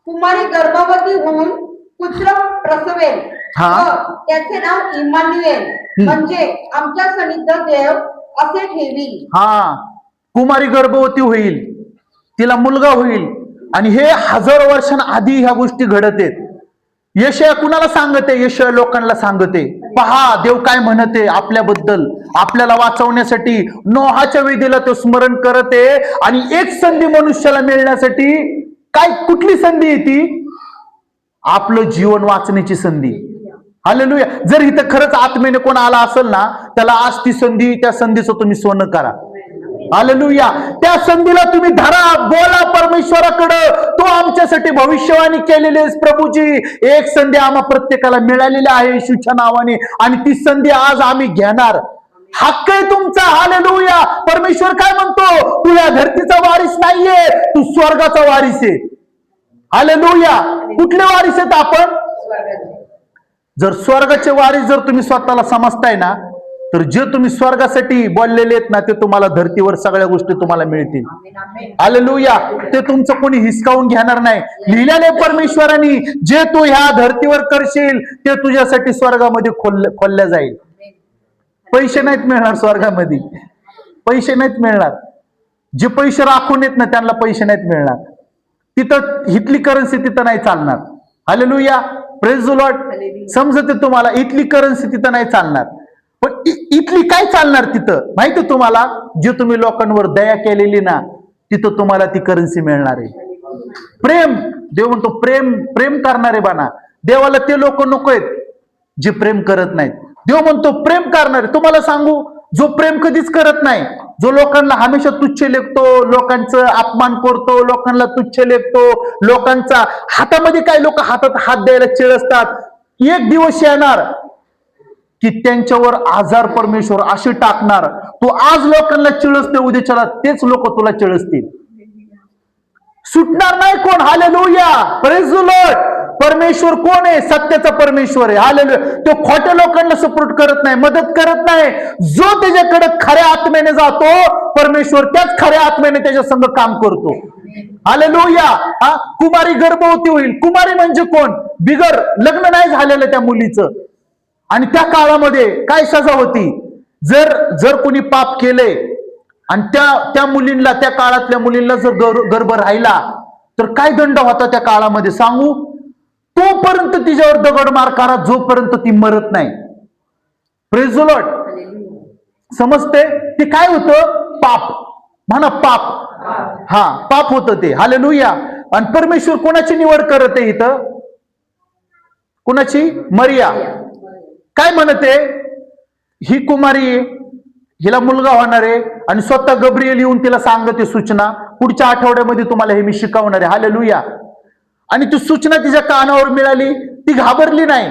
S2: कुमारी गर्भवती होऊन पुत्र प्रसवेल
S1: हा.
S2: व त्याचे नाव इम्मानुएल म्हणजे आमच्या सन्निध देव असे ठेवी.
S1: हा, कुमारी गर्भवती होईल, तिला मुलगा होईल, आणि हे हजारो वर्षांआधी ह्या गोष्टी घडत आहेत. यशया कुणाला सांगते? यशया लोकांना सांगते. पहा देव काय म्हणते आपल्याबद्दल, आपल्याला वाचवण्यासाठी नोहाच्या वेदीला तो स्मरण करते. आणि एक संधी मनुष्याला मिळण्यासाठी, काय कुठली संधी आहे ती? आपलं जीवन वाचण्याची संधी. हालेलुया. जर इथं खरंच आत्मेने कोण आला असेल ना, त्याला आज ती संधी, त्या संधीचं तुम्ही सोनं करा. हालेलुया. त्या संधीला तुम्ही धरा, बोला परमेश्वराकडं, तो आमच्यासाठी भविष्यवाणी केलेली आहे. प्रभूजी, एक संधी आम्हा प्रत्येकाला मिळालेली आहे येशूच्या नावाने, आणि ती संधी आज आम्ही घेणार. हक्क आहे तुमचा. हालेलुया. परमेश्वर काय म्हणतो? तू या धरतीचा वारीस नाहीये, तू स्वर्गाचा वारीस आहे. हालेलुया. कुठले वारीस आहेत आपण? जर स्वर्गाचे वारीस जर तुम्ही स्वतःला समजताय ना, तर जे तुम्ही स्वर्गासाठी बोललेले आहेत ना, ते तुम्हाला धर्तीवर सगळ्या गोष्टी तुम्हाला मिळतील. हालेलुया. ते तुमचं कोणी हिसकावून घेणार नाही. लिहिलेले परमेश्वरांनी, जे तू ह्या धर्तीवर करशील ते तुझ्यासाठी स्वर्गामध्ये खोलल्या जाईल. पैसे नाहीत मिळणार स्वर्गामध्ये, पैसे नाहीत मिळणार. जे पैसे राखून येत ना त्यांना पैसे नाहीत मिळणार. तिथं इथली करन्सी तिथं नाही चालणार. हालेलुया. Praise the Lord. समजते तुम्हाला? इथली करन्सी तिथं नाही चालणार. पण इथली काय चालणार तिथं माहिती तुम्हाला? जे तुम्ही लोकांवर दया केलेली ना, तिथं तुम्हाला ती करन्सी मिळणार आहे. प्रेम, देव म्हणतो प्रेम, प्रेम करणारे बना. देवाला ते लोक नको आहेत जे प्रेम करत नाहीत. देव म्हणतो प्रेम करणारे. तुम्हाला सांगू, जो प्रेम कधीच करत नाही, जो लोकांना हमेशा तुच्छ लेखतो, लोकांचं अपमान करतो, लोकांना तुच्छ लेखतो, लोकांचा हातामध्ये काय, लोक हातात हात द्यायला चिळसतात, एक दिवस येणार की त्यांच्यावर आजार परमेश्वर अशी टाकणार. तू आज लोकांना चिळसते, उद्याच्याला तेच लोक तुला चिळसतील. सुटणार नाही कोण. हालेलुया. Praise the Lord. परमेश्वर कोण आहे? सत्याचा परमेश्वर आहे. हालेलुया. तो खोट्या लोकांना सपोर्ट करत नाही, मदत करत नाही. जो त्याच्याकडे खऱ्या आत्म्याने जातो, परमेश्वर त्याच खऱ्या आत्म्याने त्याच्या संग काम करतो. हालेलुया. हा, कुमारी गर्भवती होईल. कुमारी म्हणजे कोण? बिगर लग्न नाही झालेलं त्या मुलीचं. आणि त्या काळामध्ये काय सजा होती? जर कोणी पाप केले आणि त्या मुलींना, त्या काळातल्या मुलींना जर गर्भ राहिला तर काय दंड होता त्या काळामध्ये सांगू? तोपर्यंत तिच्यावर दगडमार करा जोपर्यंत ती मरत नाही. Praise the Lord. समजते? ते काय होतं? पाप. म्हणा पाप. हा, पाप होतं ते. हालेलुया. आणि परमेश्वर कोणाची निवड करत आहे इथं? कोणाची? मरिया. काय म्हणते? ही कुमारी, हिला मुलगा होणार आहे, आणि स्वतः गब्रिएल येऊन तिला सांगते सूचना, पुढच्या आठवड्यामध्ये तुम्हाला हे मी शिकवणार आहे. हालेलुया. आणि ती सूचना तिच्या कानावर मिळाली, ती घाबरली नाही.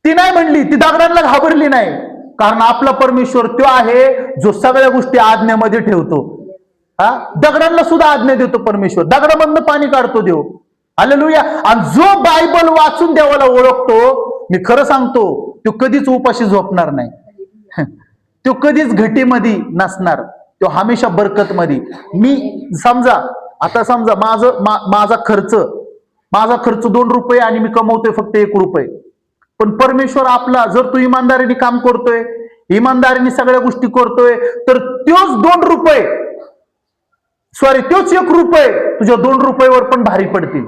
S1: ती नाही म्हणली, ती दगडांना घाबरली नाही. कारण आपला परमेश्वर तो आहे जो सगळ्या गोष्टी आज्ञेमध्ये ठेवतो. हा, दगडांना सुद्धा आज्ञा देतो परमेश्वर. दगडामधनं पाणी काढतो देव. हालेलुया. आणि जो बायबल वाचून देवाला ओळखतो, मी खरं सांगतो, तो कधीच उपाशी झोपणार नाही. तो कधीच घटीमध्ये नसणार. तो हमेशा बरकतमध्ये. मी समजा, आता समजा माझा खर्च 2 रुपये आणि मी कमवतोय फक्त 1 रुपये. पण परमेश्वर आपला, जर तू इमानदारीने काम करतोय, इमानदारीने सगळ्या गोष्टी करतोय, तर तोच 2 रुपये, तोच 1 रुपये तुझ्या 2 रुपयावर पण भारी पडतील.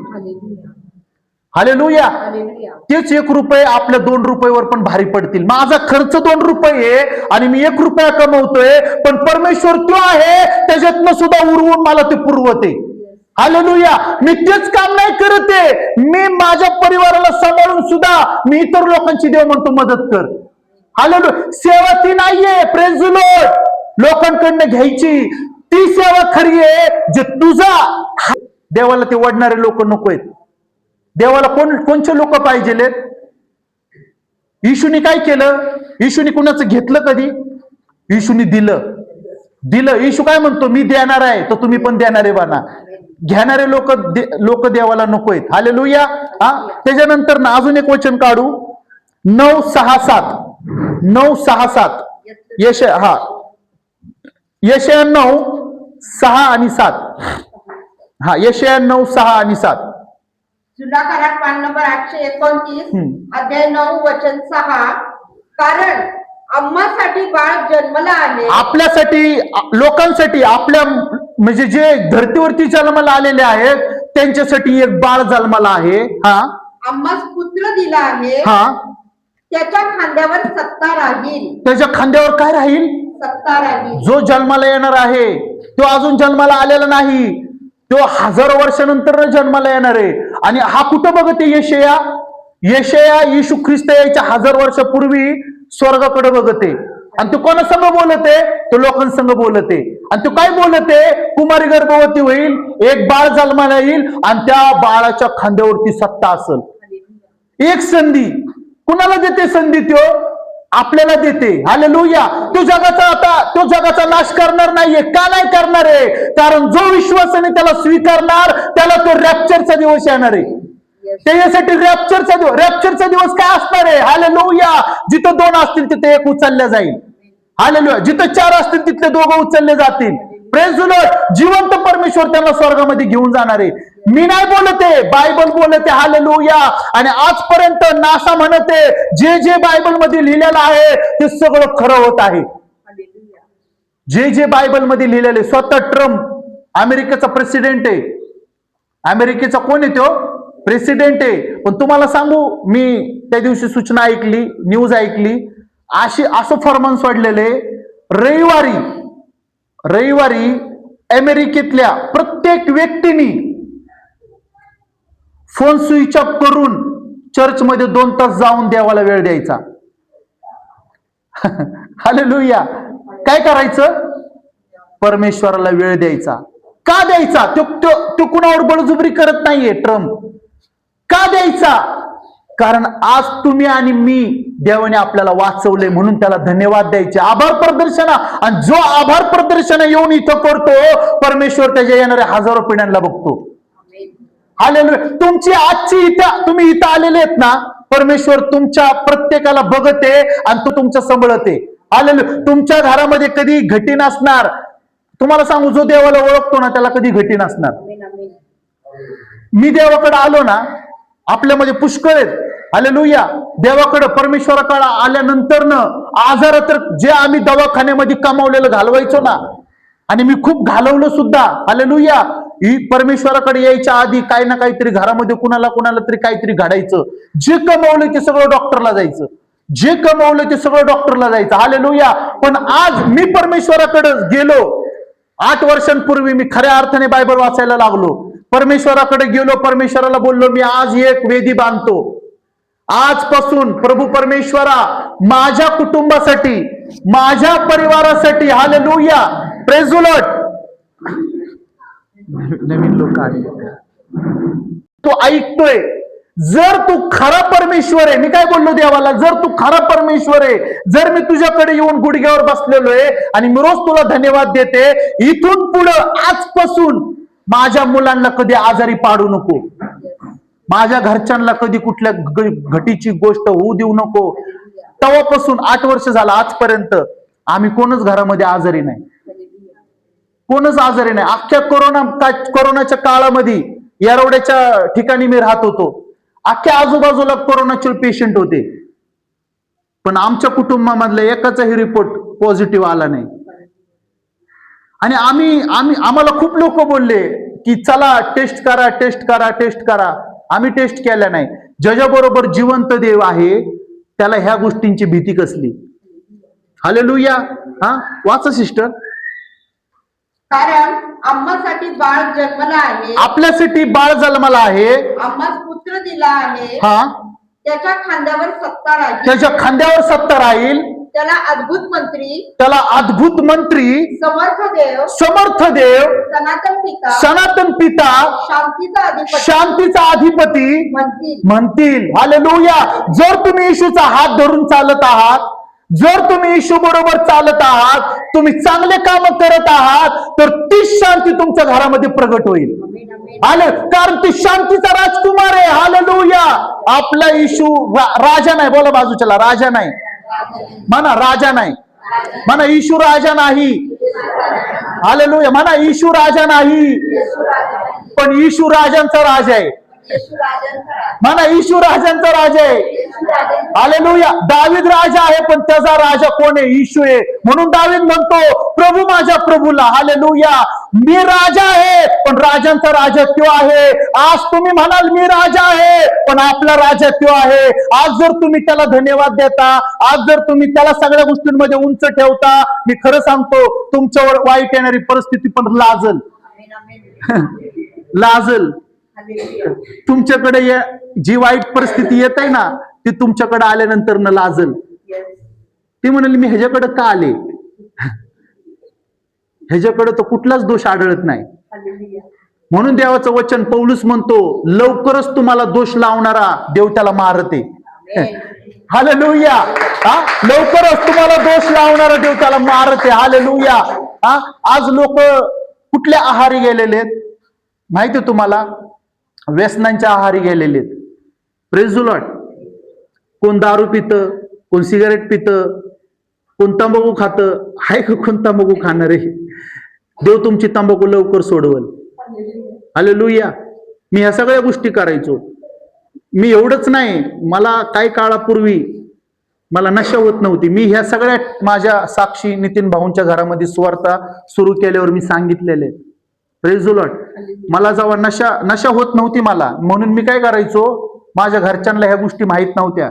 S1: हालेलुया. तेच 1 रुपये आपल्या 2 रुपयावर पण भारी पडतील. माझा खर्च 2 रुपये आणि मी 1 रुपया कमवतोय, पण परमेश्वर तो आहे त्याच्यातनं सुद्धा उरवून मला ते पुरवते. हालेलुया. मी तेच काम नाही करत आहे. मी माझ्या परिवाराला सांभाळून सुद्धा मी इतर लोकांची देव म्हणतो मदत कर. हालेलुया. सेवा ती नाहीये प्रेज द लॉर्ड लोकांकडनं घ्यायची, ती सेवा खरी आहे जे तुझा. देवाला ते वडणारे लोक नको आहेत. देवाला कोणचे लोक पाहिजे? येशूने काय केलं? येशूने कुणाचं घेतलं कधी? येशूने दिलं. येशू काय म्हणतो? मी देणार आहे तर तुम्ही पण देणारे बना. घेणारे लोक देवाला नको आहेत. हालेलुया. त्याच्यानंतर ना अजून एक वचन काढू. 9:6-7 9:6-7 यशाया 9:6 आणि 7. यशाया 9:6 आणि 7.
S2: जुना करार पान नंबर 829 अध्याय 9 वचन 6. कारण आम्हासाठी बाळ जन्मला आले.
S1: आपल्यासाठी, लोकांसाठी, आपल्या म्हणजे जे धर्तीवरती जन्माला आलेले आहेत त्यांच्यासाठी एक बाळ जन्माला आहे.
S2: आम्हास पुत्र दिला आहे. त्याच्या खांद्यावर सत्ता राहील.
S1: त्याच्या खांद्यावर काय राहील?
S2: सत्ता राहील. जो
S1: जन्माला येणार आहे तो अजून जन्माला आलेला नाही. तो 1000 वर्षानंतर जन्माला येणार आहे. आणि हा कुठं बघते? यशया येशू ख्रिस्त यायच्या 1000 वर्षापूर्वी स्वर्गाकडे बघते. आणि तो कोणासंग बोलते? तो लोकांसंग बोलते. आणि तो काय बोलते? कुमारी गर्भवती होईल, एक बाळ जन्माला येईल आणि त्या बाळाच्या खांद्यावरती सत्ता असेल. एक संधी कुणाला देते? संधी तो आपल्याला देते. हालेलुया. तो जगाचा नाश करणार नाहीये. का नाही करणार आहे? कारण जो विश्वासाने त्याला स्वीकारणार त्याला तो रॅप्चरचा दिवस येणार आहे. त्याच्यासाठी रॅप्चरचा दिवस काय असणार आहे? हालेलुया. जिथं 2 असतील तिथे 1 उचलल्या जाईल. हालेलुया. जिथं 4 असतील तिथले 2 उचलले जातील. Praise the Lord. जिवंत परमेश्वर त्यांना स्वर्गामध्ये घेऊन जाणार आहे. मी नाही बोलते, बायबल बोलते. हालेलुया. आणि आजपर्यंत नासा म्हणते जे बायबल मध्ये लिहिलेलं आहे ते सगळं खरं होत आहे. जे बायबल मध्ये लिहिलेले. स्वतः ट्रम्प अमेरिकेचा प्रेसिडेंट आहे. अमेरिकेचा कोण आहे तो? प्रेसिडेंट आहे. पण तुम्हाला सांगू, मी त्या दिवशी सूचना ऐकली, न्यूज ऐकली, असं फरमान सोडलेले रविवारी अमेरिकेतल्या प्रत्येक व्यक्तीने फोन स्विच ऑफ करून चर्चमध्ये 2 तास जाऊन देवाला वेळ द्यायचा. हालेलुया. काय करायचं? परमेश्वराला वेळ द्यायचा. का द्यायचा? तो कुणावर बळजुबरी करत नाहीये ट्रम्प. का द्यायचा? कारण आज तुम्ही आणि मी देवाने आपल्याला वाचवले म्हणून त्याला धन्यवाद द्यायचे. आभार प्रदर्शन. आणि जो आभार प्रदर्शन येऊन इथं करतो परमेश्वर त्याच्या येणाऱ्या हजारो पिढ्यांना बघतो. हालेलुया. तुमची आजची तुम्ही इथं आलेले आहेत ना, परमेश्वर तुमच्या प्रत्येकाला बघते आणि तो तुमच्या सांभाळते. हालेलुया. तुमच्या घरामध्ये कधी घटी नसणार. तुम्हाला सांगू, जो देवाला ओळखतो ना त्याला कधी घटी नसणार. मी देवाकडे आलो ना, आपल्यामध्ये पुष्कळ आहेत. हालेलुया. देवाकडे परमेश्वराकडे आल्यानंतर आजार तर जे आम्ही दवाखान्यामध्ये कमावलेलं घालवायचो ना, आणि मी खूप घालवलं सुद्धा. हालेलुया. ही परमेश्वराकडे यायच्या आधी काही ना काहीतरी घरामध्ये कुणाला तरी काहीतरी घडायचं. जे कमावलं ते सगळं डॉक्टरला जायचं. हालेलुया. पण आज मी परमेश्वराकडे गेलो. 8 वर्षांपूर्वी मी खऱ्या अर्थाने बायबल वाचायला लागलो. परमेश्वराकडे गेलो, परमेश्वराला बोललो, मी आज एक वेदी बांधतो. आजपासून प्रभू परमेश्वरा, माझ्या कुटुंबासाठी, माझ्या परिवारासाठी. हालेलुया. Praise the Lord. नवीन लोक आले. तो ऐकतोय. जर तू खरा परमेश्वर आहे, मी काय बोललो देवाला, जर तू खरा परमेश्वर आहे, जर मी तुझ्याकडे येऊन गुडघ्यावर बसलेलो आहे आणि मी रोज तुला धन्यवाद देते, इथून पुढं आजपासून माझ्या मुलांना कधी आजारी पाडू नको. माझ्या घरच्यांना कधी कुठल्या घटीची गोष्ट होऊ देऊ नको. तेव्हापासून 8 वर्ष झालं आजपर्यंत आम्ही कोणच घरामध्ये आजारी नाही. अख्ख्या कोरोनाच्या काळामध्ये येरवड्याच्या ठिकाणी मी राहत होतो. अख्ख्या आजूबाजूला कोरोनाचे पेशंट होते, पण आमच्या कुटुंबामधल्या एकाचाही रिपोर्ट पॉझिटिव्ह आला नाही. आणि आम्हाला खूप लोक बोलले की चला टेस्ट करा. आम्ही टेस्ट केल्या नाही. ज्याच्याबरोबर जिवंत देव आहे त्याला ह्या गोष्टींची भीती कसली? हालेलुया. वाचा सिस्टर.
S2: कारण आम्हासाठी बाळ जन्मला आहे,
S1: आपल्यासाठी बाळ जन्माला आहे,
S2: आम्हास पुत्र दिला आहे,
S1: हा,
S2: त्याच्या खांद्यावर सत्ता राहील,
S1: त्याच्या खांद्यावर सत्ता राहील,
S2: त्याला अद्भुत मंत्री,
S1: त्याला अद्भुत मंत्री,
S2: समर्थ देव,
S1: समर्थ देव,
S2: सनातन पिता,
S1: सनातन पिता,
S2: शांतीचा अधिपती
S1: शांतीचा अधिपती
S2: म्हणतील.
S1: म्हणतील. हालेलुया. जर तुम्ही येशूचा हात धरून चालत आहात, जर तुम्ही येशू बरोबर चालत आहात, तुम्ही चांगले काम करत आहात, तर ती शांती तुमच्या घरामध्ये प्रगट होईल. आले, कारण ती शांतीचा राजकुमार आहे. हालेलुया. आपला येशू राजा नाही. बोला बाजूच्याला, राजा नाही म्हणा, राजा नाही म्हणा, येशू राजा नाही. हालेलुया. म्हणा, येशू राजा नाही, पण येशू राजांचा राजा आहे. म्हणा, येशू राजांचा राजा आहे. हालेलुया. दावीद राजा आहे, पण त्याचा राजा कोण आहे? येशू आहे. म्हणून दावीद म्हणतो, प्रभू माझ्या प्रभूला. हालेलुया. मी राजा आहे, पण राजांचा राजा तो आहे. आज तुम्ही म्हणाल मी राजा आहे, पण आपला राजा तो आहे. आज जर तुम्ही त्याला धन्यवाद देता, आज जर तुम्ही त्याला सगळ्या गोष्टींमध्ये उंच ठेवता, मी खरं सांगतो, तुमच्यावर वाईट येणारी परिस्थिती पण लाजल. लाजल. तुमच्याकडे जी वाईट परिस्थिती येत आहे ना, ती तुमच्याकडे आल्यानंतर न लाजल. ती म्हणाली, मी ह्याच्याकडे का आले? ह्याच्याकडे तर कुठलाच दोष आढळत नाही. म्हणून देवाचं वचन पौलुस म्हणतो, लवकरच तुम्हाला दोष लावणारा देव त्याला मारते. हालेलुया. लवकरच तुम्हाला दोष लावणारा देव त्याला मारते. हालेलुया. आज लोक कुठल्या आहारी गेलेले आहेत माहिती तुम्हाला? व्यसनांच्या आहारी गेलेले आहेत. Praise the Lord. कोण दारू पितं, कोण सिगारेट पितं, कोण तंबाखू खातं. हाय का कोण तंबाखू खाणार आहे? देव तुमची तंबाखू लवकर सोडवल. हालेलुया. मी ह्या सगळ्या गोष्टी करायचो. मी एवढंच नाही, मला काही काळापूर्वी मला नशा होत नव्हती. मी ह्या सगळ्या माझ्या साक्षी नितीन भाऊंच्या घरामध्ये सुवार्ता सुरू केल्यावर मी सांगितलेले. Praise the Lord. मला जेव्हा नशा होत नव्हती मला, म्हणून मी काय करायचो, माझ्या घरच्यांना ह्या गोष्टी माहित नव्हत्या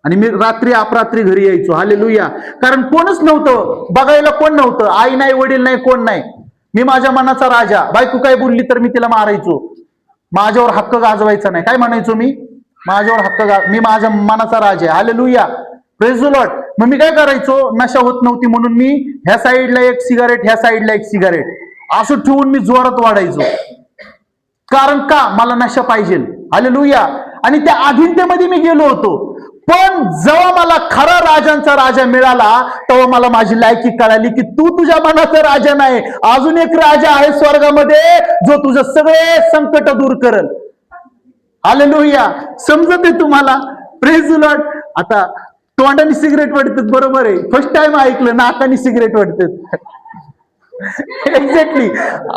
S1: आणि मी रात्री अपरात्री घरी यायचो. हालेलुया. कारण कोणच नव्हतं बघायला, कोण नव्हतं, आई नाही, वडील नाही, कोण नाही. मी माझ्या मनाचा राजा. बायको काय बोलली तर मी तिला मारायचो. माझ्यावर हक्क गाजवायचा नाही. काय म्हणायचो मी? माझ्यावर हक्क मी माझ्या मनाचा राजा आहे. हालेलुया. Praise the Lord. मग मी काय करायचो, नशा होत नव्हती म्हणून मी ह्या साईडला एक सिगारेट, ह्या साईडला एक सिगारेट असं ठेवून मी जोरात वाढायचो. कारण का? मला नशा पाहिजे. हालेलुया. आणि त्या अधीनतेमध्ये मी गेलो होतो. पण जेव्हा मला खरा राजांचा राजा मिळाला, तेव्हा मला माझी लायकी कळाली की तू तुझ्या मनाचा राजा नाही, अजून एक राजा आहे स्वर्गामध्ये जो तुझं सगळे संकट दूर करल. हालेलुया. समजत आहे तुम्हाला? Praise the Lord. आता तोंडाने सिगरेट वाटतात, बरोबर आहे. फर्स्ट टाइम ऐकलं नाकाने सिगरेट वाटतात. एक्झॅक्टली.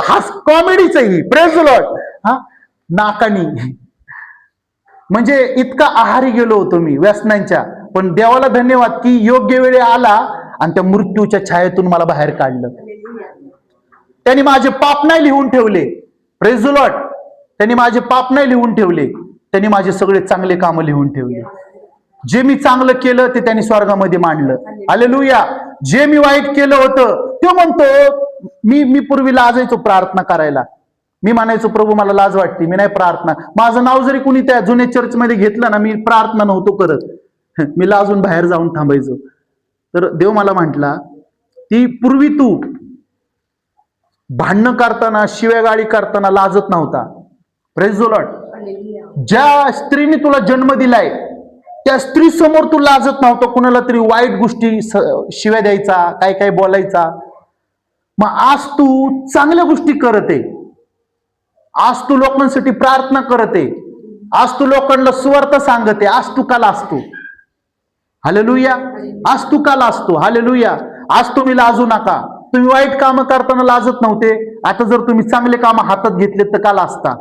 S1: हा कॉमेडीच आहे ही. Praise the Lord. नाकानी म्हणजे इतका आहारी गेलो होतो मी व्यसनांच्या. पण देवाला धन्यवाद की योग्य वेळी आला आणि त्या मृत्यूच्या छायेतून मला बाहेर काढलं. त्यांनी माझे पाप नाही लिहून ठेवले. Praise the Lord. त्यांनी माझे पाप नाही लिहून ठेवले, त्यांनी माझे सगळे चांगले कामं लिहून ठेवले. जे मी चांगलं केलं ते त्यांनी स्वर्गामध्ये मांडलं. हालेलुया. जे मी वाईट केलं होतं ते म्हणतो, मी पूर्वी लाजायचो प्रार्थना करायला. मी म्हणायचो, प्रभू मला लाज वाटते, मी नाही प्रार्थना. माझं नाव जरी कुणी त्या जुन्या चर्चमध्ये घेतलं ना, मी प्रार्थना नव्हतो करत. मी लाजून बाहेर जाऊन थांबायचो. तर देव मला म्हटला, ती पूर्वी तू भांडणं करताना, शिव्या गाळी करताना लाजत नव्हता. Praise the Lord. ज्या स्त्रीने तुला जन्म दिलाय त्या स्त्री समोर तू लाजत नव्हता, कुणाला तरी वाईट गोष्टी शिव्या द्यायचा, काय काय बोलायचा. मग आज तू चांगल्या गोष्टी करत आहे. आज तू लोकांसाठी प्रार्थना करत आहे. आज तू लोकांना सुवार्ता सांगत आहे. आज तू का लाजतो? हालेलुया. आज तू का लाजतो? हालेलुया. आज तुम्ही लाजू नका. तुम्ही वाईट कामं करताना लाजत नव्हते, आता जर तुम्ही चांगले कामं हातात घेतले तर का लाजता?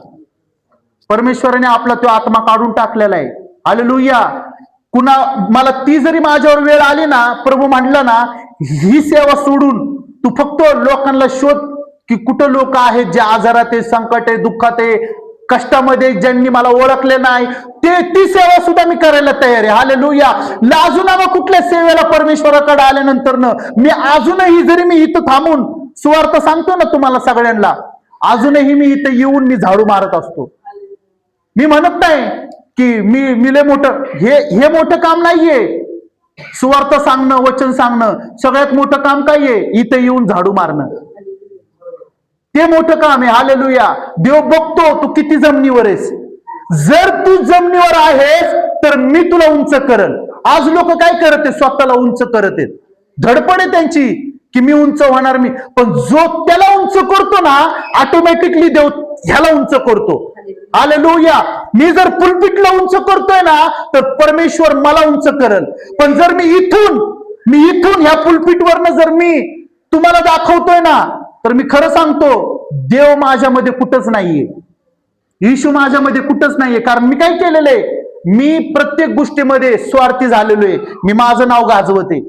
S1: परमेश्वराने आपला तो आत्मा काढून टाकलेला आहे. हालेलुया. मला ती जरी माझ्यावर वेळ आली ना, प्रभू म्हटलं ना, ही सेवा सोडून तू फक्त लोकांना शोध की कुठं लोक आहेत जे आजारात आहे, संकट आहे, दुःखात आहे, कष्टामध्ये, ज्यांनी मला ओळखले नाही, ती सेवा सुद्धा मी करायला तयार आहे. हालेलुया. लाजू नका कुठल्या सेवेला. परमेश्वराकडे आल्यानंतर मी अजूनही जरी मी इथं थांबून सुवार्थ सांगतो ना तुम्हाला सगळ्यांना, अजूनही मी इथे येऊन मी झाडू मारत असतो. मी म्हणत नाही की मी लय मोठं, हे मोठं काम नाहीये. सुवार्थ सांगणं, वचन सांगणं सगळ्यात मोठं काम काय आहे? इथे येऊन झाडू मारणं, ते मोठं काम आहे. हालेलुया. देव बघतो तू किती जमिनीवर आहेस. जर तू जमिनीवर आहेस तर मी तुला उंच करल. आज लोक काय करत आहेत? स्वतःला उंच करत आहेत. धडपड आहे त्यांची की मी उंच होणार. पण जो त्याला उंच करतो ना, ऑटोमॅटिकली देव ह्याला उंच करतो. हालेलुया. मी जर पुलपिटला उंच करतोय ना, तर परमेश्वर मला उंच करल. पण जर मी इथून ह्या पुलपिटवरनं जर मी तुम्हाला दाखवतोय ना, तर मी खरं सांगतो, देव माझ्यामध्ये कुठंच नाहीये, येशू माझ्यामध्ये कुठंच नाहीये. कारण मी काय केलेलं आहे? मी प्रत्येक गोष्टीमध्ये स्वार्थी झालेलो आहे. मी माझं नाव गाजवते.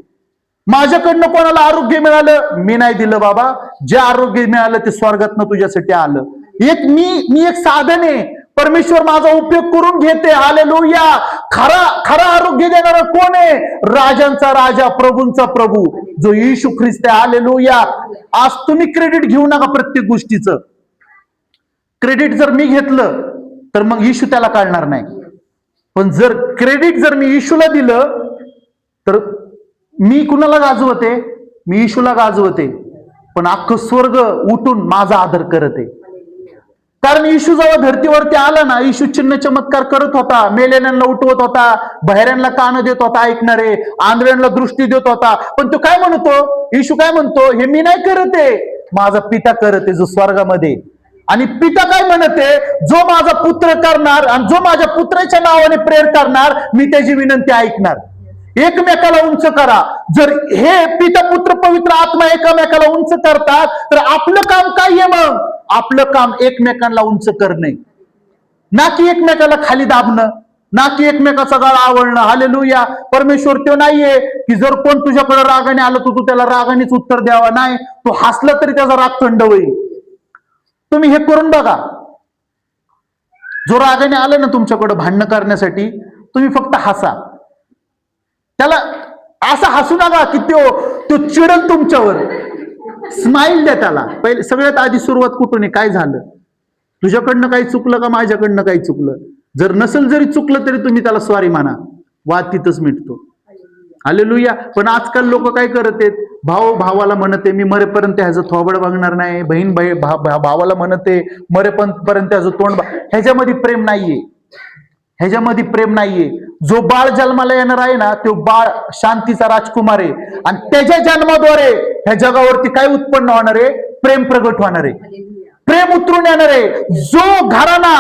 S1: माझ्याकडनं कोणाला आरोग्य मिळालं? मी नाही दिलं बाबा. जे आरोग्य मिळालं ते स्वर्गातनं तुझ्यासाठी आलं. मी एक साधन आहे. परमेश्वर माझा उपयोग करून घेते. हालेलुया. खरा आरोग्य देणारा कोण आहे? राजांचा राजा, प्रभूंचा प्रभू, जो येशू ख्रिस्त आहे. हालेलुया. आज तुम्ही क्रेडिट घेऊ नका प्रत्येक गोष्टीचं. क्रेडिट जर मी घेतलं तर मग येशू त्याला कळणार नाही. पण जर क्रेडिट जर मी येशूला दिलं तर मी कुणाला गाजवते? मी येशूला गाजवते. पण अख्खं स्वर्ग उठून माझा आदर करत आहे. कारण येशू जेव्हा धर्तीवरती आला ना, येशू चिन्ह चमत्कार करत होता. मेलेल्यांना उठवत होता, बहिऱ्यांना कान देत होता ऐकणारे, आंधळ्यांना दृष्टी देत होता. पण तो काय म्हणतो? येशू काय म्हणतो? हे मी नाही करत आहे, माझा पिता करत आहे जो स्वर्गामध्ये. आणि पिता काय म्हणते? जो माझा पुत्र करणार आणि जो माझ्या पुत्राच्या नावाने प्रेर करणार, मी त्याची विनंती ऐकणार. एकमेकाला उंच करा. जर हे पिता पुत्र पवित्र आत्मा एकमेकाला उंच करतात, तर आपलं काम काय आहे मग? आपलं काम एकमेकांना उंच करणे, ना की एकमेकाला खाली दाबणं, ना की एकमेकाचा गळा आवळणं. हालेलुया. परमेश्वर तो नाहीये की जर कोण तुझ्याकडे रागाने आलं तर तू त्याला रागानेच उत्तर द्यावा. नाही, तू हसला तरी त्याचा राग थंड होईल. तुम्ही हे करून बघा. जो रागाने आलं ना तुमच्याकडे भांडणं करण्यासाठी, तुम्ही फक्त हसा. त्याला असं हसू नका की तो चिडल तुमच्यावर. स्माइल द्या त्याला. पहिले सगळ्यात आधी सुरुवात कुठून आहे? काय झालं? तुझ्याकडनं काही चुकलं का माझ्याकडनं काही चुकलं? जर नसेल जरी चुकलं तरी तुम्ही त्याला सॉरी म्हणा. वाद तिथंच मिटतो. हालेलुया. पण आजकाल लोक काय करत आहेत? भाऊ भावाला म्हणते मी मरेपर्यंत ह्याचं थोबड बघणार नाही. बहीण भावाला म्हणते मरेपर्यंत ह्याचं तोंड. ह्याच्यामध्ये प्रेम नाहीये. ह्याच्यामध्ये प्रेम नाहीये. जो बाळ जन्माला येणार आहे ना, तो बाळ शांतीचा राजकुमार आहे. आणि त्याच्या जन्माद्वारे ह्या जगावरती काय उत्पन्न होणार आहे? प्रेम प्रगट होणार आहे. प्रेम उतरून येणार आहे. जो घराणा,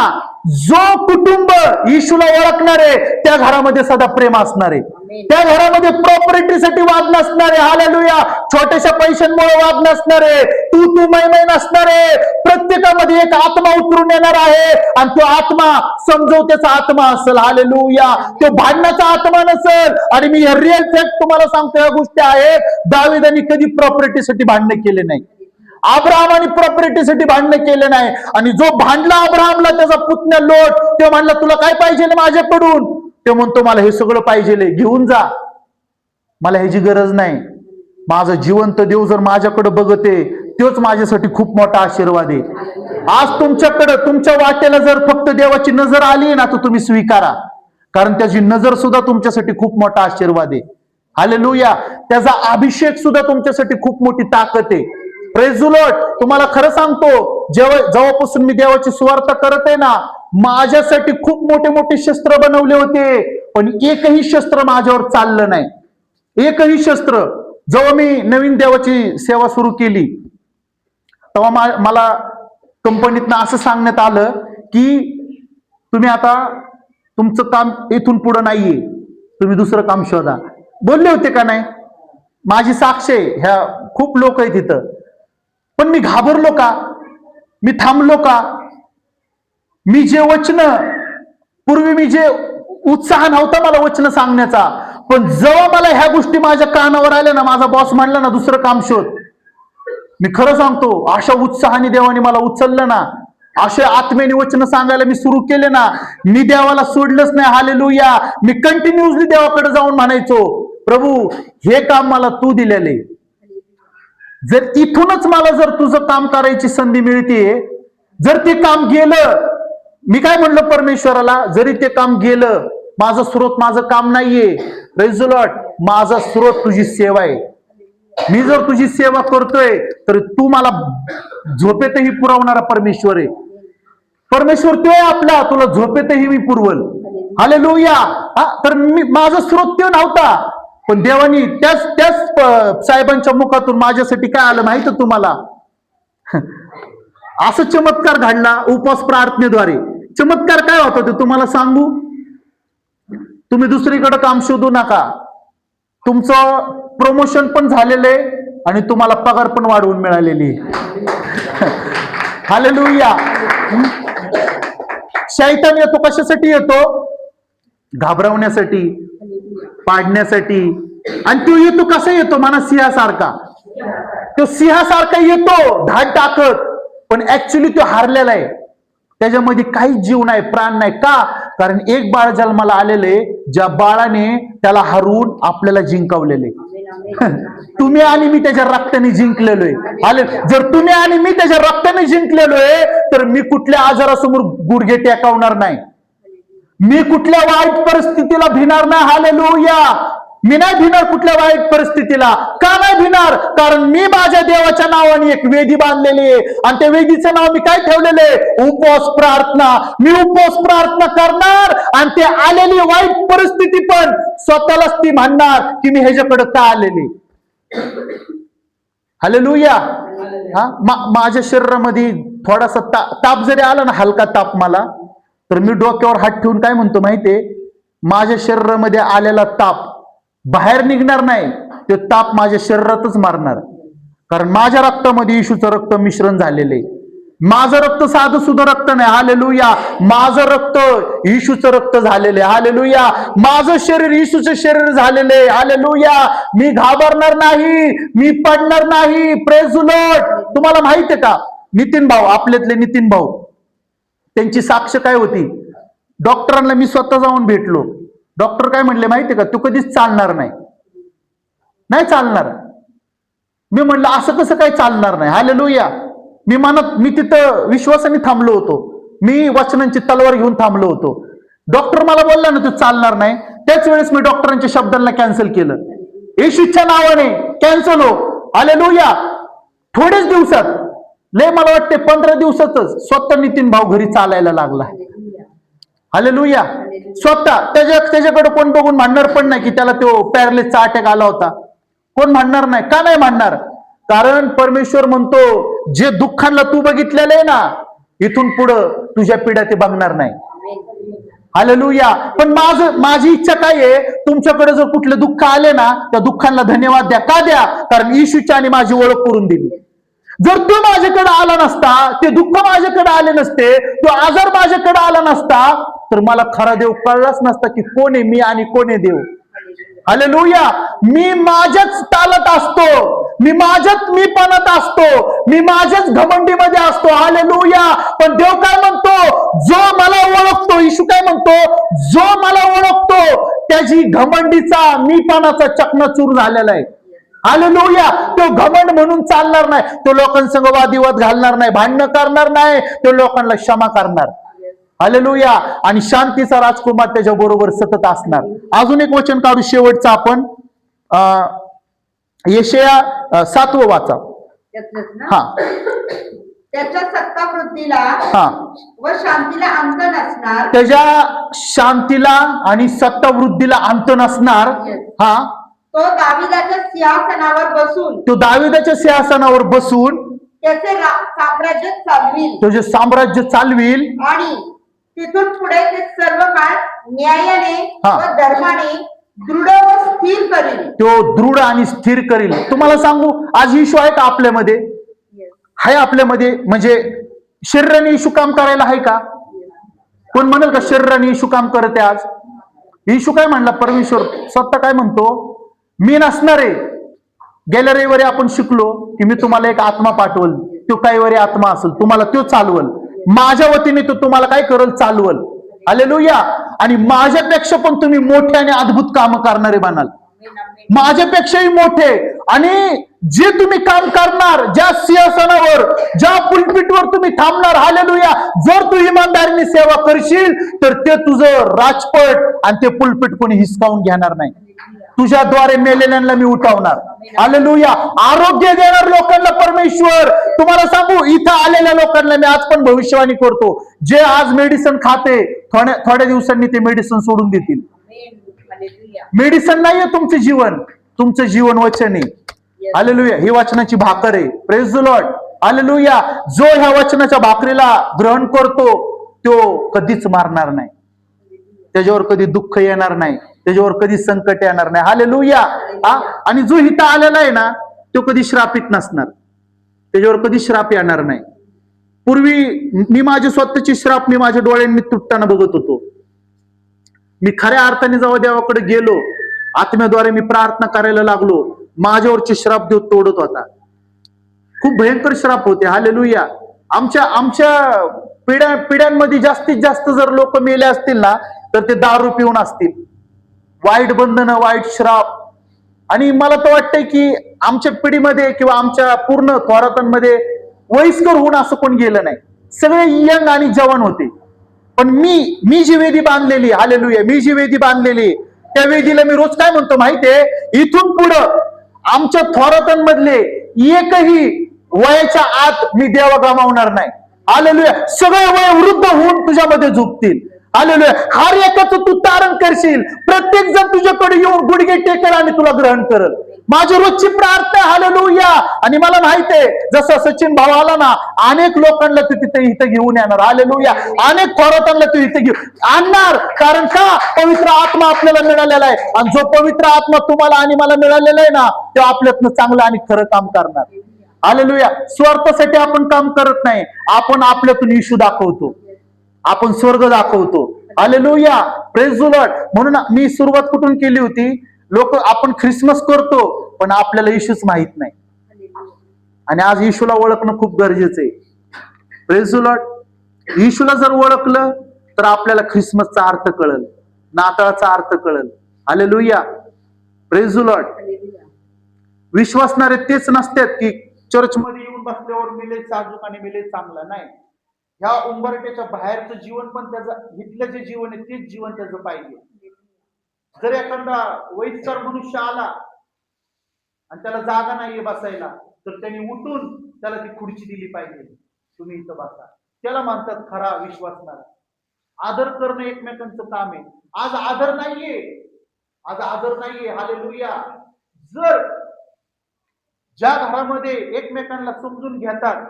S1: जो कुटुंब येशूला ओळखणार आहे, त्या घरामध्ये सदा प्रेम असणार आहे. त्या घरामध्ये प्रॉपर्टीसाठी वाद नसणार आहे. हालेलुया. छोट्याशा पैशांमुळे वाद नसणार आहे. तू मै नसणार आहे. प्रत्येकामध्ये एक आत्मा उतरून येणार आहे आणि तो आत्मा समजवतेचा आत्मा असेल. हालेलुया. तो भांडण्याचा आत्मा नसेल. आणि मी रिअल फॅक्ट तुम्हाला सांगतो, या गोष्टी आहेत. दाविदांनी कधी प्रॉपर्टीसाठी भांडणे केले नाही. अब्राहमाने प्रॉपर्टीसाठी भांडण केले नाही. आणि जो भांडला अब्राहमला, त्याचा पुतण्या लोट, तो म्हणला तुला काय पाहिजे माझ्याकडून? तो म्हणतो मला हे सगळं पाहिजे, घेऊन जा, मला ह्याची गरज नाही. माझं जिवंत देव जर माझ्याकडे बघते, तोच माझ्यासाठी खूप मोठा आशीर्वाद आहे. आज तुमच्याकडे तुमच्या वाटेला जर फक्त देवाची नजर आली ना, तर तुम्ही स्वीकारा. कारण त्याची नजर सुद्धा तुमच्यासाठी खूप मोठा आशीर्वाद आहे. हालेलुया. त्याचा अभिषेक सुद्धा तुमच्यासाठी खूप मोठी ताकद आहे. Praise the Lord. तुम्हाला खरं सांगतो, जेव्हापासून मी देवाची सुवार्ता करत आहे ना, माझ्यासाठी खूप मोठे मोठे शस्त्र बनवले होते, पण एकही शस्त्र माझ्यावर चाललं नाही. एकही शस्त्र. जेव्हा मी नवीन देवाची सेवा सुरू केली, तेव्हा मला कंपनीतनं असं सांगण्यात आलं की तुम्ही आता तुमचं काम इथून पुढे नाहीये, तुम्ही दुसरं काम शोधा. बोलले होते का नाही? माझी साक्ष आहे. ह्या खूप लोक आहेत तिथं. पण मी घाबरलो का? मी थांबलो का? मी जे वचन पूर्वी, मी जे उत्साह नव्हता मला वचन सांगण्याचा, पण जेव्हा मला ह्या गोष्टी माझ्या कानावर आल्या ना, माझा बॉस म्हणला ना दुसरं काम शोध, मी खरं सांगतो, अशा उत्साहाने देवाने मला उचललं ना, अशा आत्मेने वचन सांगायला मी सुरू केले ना, मी देवाला सोडलंच नाही. हालेलुया. मी कंटिन्युअसली देवाकडे जाऊन म्हणायचो, प्रभू हे काम मला तू दिलेले, जर इथूनच मला जर तुझं काम करायची संधी मिळते, जर ते काम गेलं, मी काय म्हणलं परमेश्वराला, जरी ते काम गेलं, माझं स्रोत माझं काम नाहीये, प्रेज द लॉर्ड, माझा स्रोत तुझी सेवा आहे. मी जर तुझी सेवा करतोय तर तू मला झोपेतही पुरवणारा परमेश्वर आहे. परमेश्वर तो आहे आपला, तुला झोपेतही मी पुरवल. हालेलुया. तर मी माझा स्रोत तो नव्हता, पण देवानी त्याच साहेबांच्या मुखातून माझ्यासाठी काय आलं माहिती तुम्हाला? असं चमत्कार घडला उपवास प्रार्थनेद्वारे. चमत्कार काय होता ते तुम्हाला सांगू? तुम्ही दुसरीकडे काम शोधू नका. तुमचं प्रमोशन पण झालेलं आहे आणि तुम्हाला पगार पण वाढवून मिळालेली. हालेलुया. शैतान येतो कशासाठी? येतो घाबरवण्यासाठी, पाडण्यासाठी. आणि तो येतो कसा येतो? म्हणा सिंहासारखा. तो सिंहासारखा येतो धाड टाकत, पण ऍक्च्युली तो हारलेला आहे. त्याच्यामध्ये काही जीव नाही, प्राण नाही. का? कारण एक बाळ जन्माला आलेले, ज्या बाळाने त्याला हरवून आपल्याला जिंकवलेले. तुम्ही आणि मी त्याच्या रक्ताने जिंकलेलो आहे. जर तुम्ही आणि मी त्याच्या रक्ताने जिंकलेलो आहे, तर मी कुठल्या आजारासमोर गुडघे टेकवणार नाही, मी कुठल्या वाईट परिस्थितीला भिणार नाही. हालेलुया. मी नाही भिणार कुठल्या वाईट परिस्थितीला. का नाही भिणार? कारण मी माझ्या देवाच्या नावाने एक वेदी बांधलेली आहे, आणि त्या वेदीचं नाव मी काय ठेवलेलं आहे? उपवास प्रार्थना. मी उपवास प्रार्थना करणार, आणि ते आलेली वाईट परिस्थिती पण स्वतःलाच ती म्हणणार की मी ह्याच्याकडे का आलेली. हालेलुया. माझ्या शरीरामध्ये थोडासा ताप जरी आला ना, हलका ताप मला, तर मी डोक्यावर हात ठेवून काय म्हणतो माहितीये? माझ्या शरीरामध्ये आलेला ताप बाहेर निघणार नाही, ते ताप माझ्या शरीरातच मारणार. कारण माझ्या रक्तामध्ये येशूचं रक्त मिश्रण झालेलं आहे. माझं रक्त साधं सुद्धा रक्त नाही. हालेलुया. माझं रक्त येशूचं रक्त झालेलं आहे. हालेलुया. माझं शरीर येशूचं शरीर झालेलं आहे. हालेलुया. मी घाबरणार नाही, मी पडणार नाही. Praise the Lord. तुम्हाला माहिती आहे का, नितीन भाऊ, आपल्यातले नितीन भाऊ, त्यांची साक्ष काय होती? डॉक्टरांना मी स्वतः जाऊन भेटलो. डॉक्टर काय म्हणले माहितीये का? तू कधीच चालणार नाही. नाही चालणार. मी म्हणलं असं कसं काय चालणार नाही? हालेलुया. मी तिथं विश्वासाने थांबलो होतो. मी वचनांची तलवार घेऊन थांबलो होतो. डॉक्टर मला बोलला ना तू चालणार नाही, त्याच वेळेस मी डॉक्टरांच्या शब्दांना कॅन्सल केलं. येशूच्या नावाने कॅन्सल हो. हालेलुया. थोडेच दिवसात, लय मला वाटते 15 दिवसातच स्वतः नितीन भाऊ घरी चालायला लागला. हालेलुया. स्वतः त्याच्याकडे कोण बघून म्हणणार पण नाही की त्याला तो पॅरालिसचा अटॅक आला होता. कोण म्हणणार नाही. का नाही म्हणणार? कारण परमेश्वर म्हणतो, जे दुःखांना तू बघितलेलं आहे ना, इथून पुढं तुझ्या पिढ्या ते बघणार नाही. हालेलुया. पण माझी इच्छा काय आहे? तुमच्याकडे जर कुठले दुःख आले ना, त्या दुःखांना धन्यवाद द्या. का द्या? कारण येशूच्या आणि माझी ओळख करून दिली. जर तू माझ्याकडे आला नसता, ते दुःख माझ्याकडे आले नसते, तो आजार माझ्याकडे आला नसता, तर मला खरा देव कळलाच नसता की कोण आहे मी आणि कोण आहे देव. हालेलुया. मी माझ्याच तालत असतो, मी माझ्याच मीपणात असतो, मी माझ्याच घमंडीमध्ये असतो. हालेलुया. पण देव काय म्हणतो? जो मला ओळखतो, येशू काय म्हणतो? जो मला ओळखतो त्याची घमंडीचा मीपणाचा चकनाचूर झालेला आहे. हालेलुया. तो घमंड म्हणून चालणार नाही. तो लोकांसंग वादिवाद घालणार नाही, भांडणं करणार नाही. तो लोकांना क्षमा करणार. हालेलुया. आणि शांतीचा राजकुमार त्याच्या बरोबर सतत असणार. अजून एक वचन काढू शेवटचं आपण. यशया 7 वाचा. हा.
S2: त्याच्या सत्तावृद्धीला व शांतीला अंत नसणार.
S1: त्याच्या शांतीला आणि सत्तावृद्धीला अंत नसणार. हा.
S2: तो दाविदाच्या सिंहासनावर बसून,
S1: तो दाविदाच्या सिंहासनावर बसून
S2: त्याचे साम्राज्य चालविल,
S1: तुझे साम्राज्य चालविल,
S2: आणि तिथून पुढे ते सर्व काळ न्यायाने व धर्माने दृढ व स्थिर करील.
S1: तो दृढ आणि स्थिर करील. तुम्हाला सांगू, आज येशू आहे का आपल्यामध्ये? आहे आपल्यामध्ये. म्हणजे शरीराने येशू काम करायला आहे का? कोण म्हणेल का शरीराने येशू काम करत आहे आज? येशू काय म्हणला? परमेश्वर स्वतः काय म्हणतो? मी नसणार आहे. गेल्या रविवारी आपण शिकलो की मी तुम्हाला एक आत्मा पाठवल, तो काही आत्मा असेल, तुम्हाला तो चालवल. माझ्या वतीने तो तुम्हाला काय करल? चालवल. हालेलुया. आणि माझ्यापेक्षा पण तुम्ही मोठे आणि अद्भुत काम करणारे बनाल. माझ्यापेक्षाही मोठे. आणि जे तुम्ही काम करणार, ज्या सिंहासनावर, ज्या पुलपिटवर तुम्ही थांबणार, हालेलुया, जर तू इमानदारीने सेवा करशील तर ते तुझं राजपट आणि ते पुलपिट कोणी हिसकावून घेणार नाही. तुझ्याद्वारे मेलेल्यांना मी उठवणार. हालेलुया. आरोग्य देणार लोकांना परमेश्वर. तुम्हाला सांगू, इथं आलेल्या लोकांना मी आज पण भविष्यवाणी करतो, जे आज मेडिसिन खाते, थोड्या दिवसांनी ते मेडिसिन सोडून देतील. मेडिसिन नाहीये तुमचं जीवन, तुमचं जीवन वचन आहे. हालेलुया. ही वचनाची भाकर आहे. Praise the Lord. हालेलुया. जो ह्या वचनाच्या भाकरीला ग्रहण करतो तो कधीच मारणार नाही, त्याच्यावर कधी दुःख येणार नाही, त्याच्यावर कधी संकट येणार नाही. हालेलुया. आणि जो इथं आलेला आहे ना, तो कधी श्रापित नसणार, त्याच्यावर कधी श्राप येणार नाही. पूर्वी मी माझी स्वतःची श्राप मी माझ्या डोळ्यांनी तुटताना बघत होतो. मी खऱ्या अर्थाने जेव्हा देवाकडे गेलो, आत्म्याद्वारे मी प्रार्थना करायला लागलो, माझ्यावरचे श्राप देव तोडत होता. खूप भयंकर श्राप होते. हालेलुया. आमच्या पिढ्यांमध्ये जास्तीत जास्त जर लोक मेले असतील ना, तर ते दारू पिऊन असतील. वाईट बंधनं, वाईट श्राप. आणि मला तर वाटतंय की आमच्या पिढीमध्ये किंवा आमच्या पूर्ण थोरातांमध्ये वयस्कर होऊन असं कोण गेलं नाही. सगळे यंग आणि जवान होते. पण मी जी वेदी बांधलेली, हालेलुया, मी जी वेदी बांधलेली, त्या वेदीला मी रोज काय म्हणतो माहितीये, इथून पुढं आमच्या थोरातांमधले एकही वयाच्या आत मी देवा गमावणार नाही. हालेलुया. सगळे वय वृद्ध होऊन तुझ्यामध्ये झोपतील. हालेलुया. हर एकाचं तू तारण करशील. प्रत्येक जण तुझ्याकडे येऊन गुडघे टेकेल आणि तुला ग्रहण करल. माझी रोजची प्रार्थना. हालेलुया. आणि मला माहित आहे, जसं सचिन भाऊ आला ना, अनेक लोकांना तू तिथे इथं घेऊन येणार. हालेलुया. अनेक थोरातांना तू इथे घेऊन आणणार. कारण का? पवित्र आत्मा आपल्याला मिळालेला आहे. आणि जो पवित्र आत्मा तुम्हाला आणि मला मिळालेला आहे ना, तो आपल्यातनं चांगलं आणि खरं काम करणार. हालेलुया. स्वार्थासाठी आपण काम करत नाही, आपण आपल्यातून येशू दाखवतो, आपण स्वर्ग दाखवतो. हालेलुया. Praise the Lord. म्हणून मी सुरुवात कुठून केली होती, लोक आपण ख्रिसमस करतो पण आपल्याला येशूच माहित नाही. आणि आज येशूला ओळखणं खूप गरजेचं आहे. Praise the Lord. येशूला जर ओळखलं तर आपल्याला ख्रिसमसचा अर्थ कळल, नाताळाचा अर्थ कळल. हालेलुया. Praise the Lord. विश्वासणारे तेच नसतात की चर्चमध्ये येऊन बसल्यावर मिले साजूक आणि मिले चांगला. नाही, ह्या उंबरट्याच्या बाहेरचं जीवन पण त्याचं, इथलं जे जीवन आहे तेच जीवन त्याचं पाहिजे. जर एखादा वयस्कर मनुष्य आला आणि त्याला जागा नाहीये बसायला, तर त्यांनी उठून त्याला ती खुर्ची दिली पाहिजे, तुम्ही इथं बसा. त्याला म्हणतात खरा विश्वासणारा. आदर करणं एकमेकांचं काम आहे. आज आदर नाहीये, आज आदर नाहीये. हालेलुया. जर ज्या घरामध्ये एकमेकांना समजून घेतात,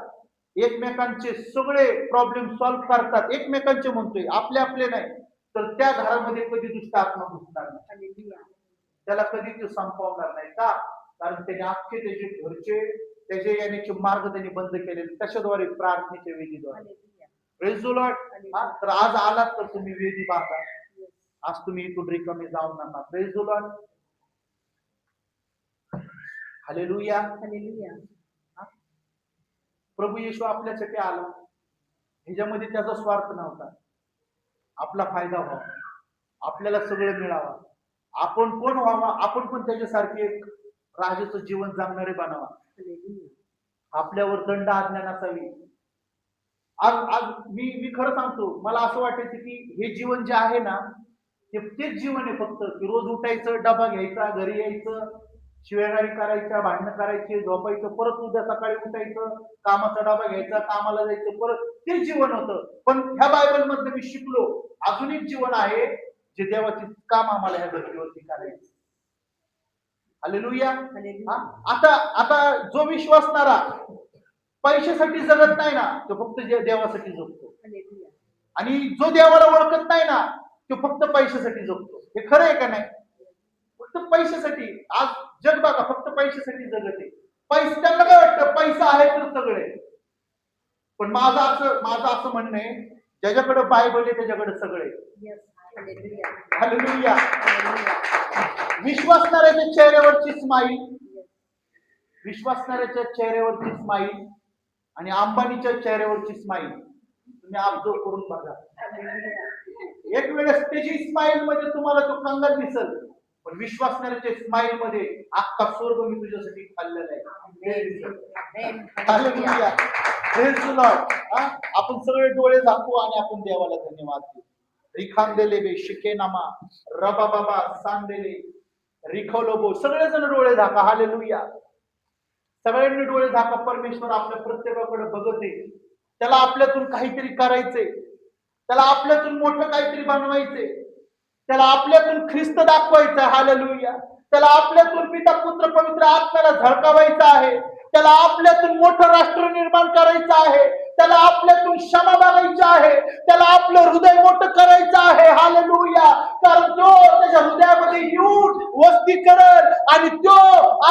S1: एकमेकांचे सगळे प्रॉब्लेम सॉल्व्ह करतात, एकमेकांचे म्हणतोय, आपले आपले नाही, तर त्या घरामध्ये कधी दुष्ट आत्मा घुसणार नाही, त्याला कधी ते संपवणार नाही. का? कारण त्याने अख्खे त्याचे घरचे, त्याचे येण्याचे मार्ग त्यांनी बंद केलेले, कशाद्वारे? प्रार्थनेच्या वेदीद्वारे. Praise the Lord. तर आज आलात तर तुम्ही वेदी बांधा. आज तुम्ही इथून रिकामे जाऊ नका. Praise the Lord. Hallelujah. Hallelujah. प्रभू येशू आपल्यासाठी आला, ह्याच्यामध्ये त्याचा स्वार्थ नव्हता. आपला फायदा व्हावा, आपल्याला सगळं मिळावं, आपण कोण व्हावा, आपण पण त्याच्यासारखे एक राजाचं जीवन जगणारे बनावा. आपल्यावर दंड आज्ञा नसावी. आज आज मी खरं सांगतो, मला असं वाटायचं की हे जीवन जे आहे ना, तेच जीवन आहे फक्त, की रोज उठायचं, डबा घ्यायचा, घरी यायचं, शिवेगारी करायच्या, भांडणं करायचे, झोपायचं, परत उद्या सकाळी उठायचं, कामाचा डबा घ्यायचा, कामाला जायचं, परत ते जीवन होतं. पण ह्या बायबल मध्ये मी शिकलो, अजून एक जीवन आहे जे देवाचे काम आम्हाला ह्या धर्तीवरती करायचं. हालेलुया. आता जो विश्वासणारा पैशासाठी जगत नाही ना, तो फक्त देवासाठी जगतो. आणि जो देवाला ओळखत नाही ना, तो फक्त पैशासाठी जगतो. हे खरं आहे का नाही? फक्त पैशासाठी. आज जग बघा फक्त पैशासाठी जगत आहे. पैसे, त्यांना काय वाटतं पैसा आहे तर सगळे. पण माझं असं म्हणणं आहे, ज्याच्याकडे बायबल आहे त्याच्याकडे सगळे. हालेलुया. विश्वासणाऱ्याच्या चेहऱ्यावरची स्माईल, विश्वासणाऱ्याच्या चेहऱ्यावरची स्माईल आणि अंबानीच्या चेहऱ्यावरची स्माईल तुम्ही ऑब्झर्व करून बघा. एक वेळेस त्याची स्माईल मध्ये तुम्हाला तो कंगाल दिसल, पण विश्वासणाऱ्याच्या स्माईल मध्ये अख्खा स्वर्ग मी तुझ्यासाठी खाल्लेला आहे. हालेलुया. Praise the Lord. हा? आपण सगळे डोळे झाकू आणि आपण देवाला धन्यवाद देऊ. रिखांदेले बे शिकेनामा रबा बाबा सांदेले रिखवलोबो. सगळेजण डोळे झाका. हालेलुया. सगळ्यांनी डोळे झाका. परमेश्वर आपल्या प्रत्येकाकडे बघत आहे. त्याला आपल्यातून काहीतरी करायचंय. त्याला आपल्यातून मोठं काहीतरी बनवायचंय. त्याला आपल्यातून ख्रिस्त दाखवायचा. हालेलुया. त्याला आपल्यातून पिता पुत्र पवित्र आत्म्याला झळकावायचं आहे. त्याला आपल्यातून मोठं राष्ट्र निर्माण करायचं आहे. त्याला आपल्यातून क्षमा मागायची आहे. त्याला आपलं हृदय मोठं करायचं आहे. हालेलुया. कारण तो त्याच्या हृदयामध्ये येऊन वस्ती करल आणि तो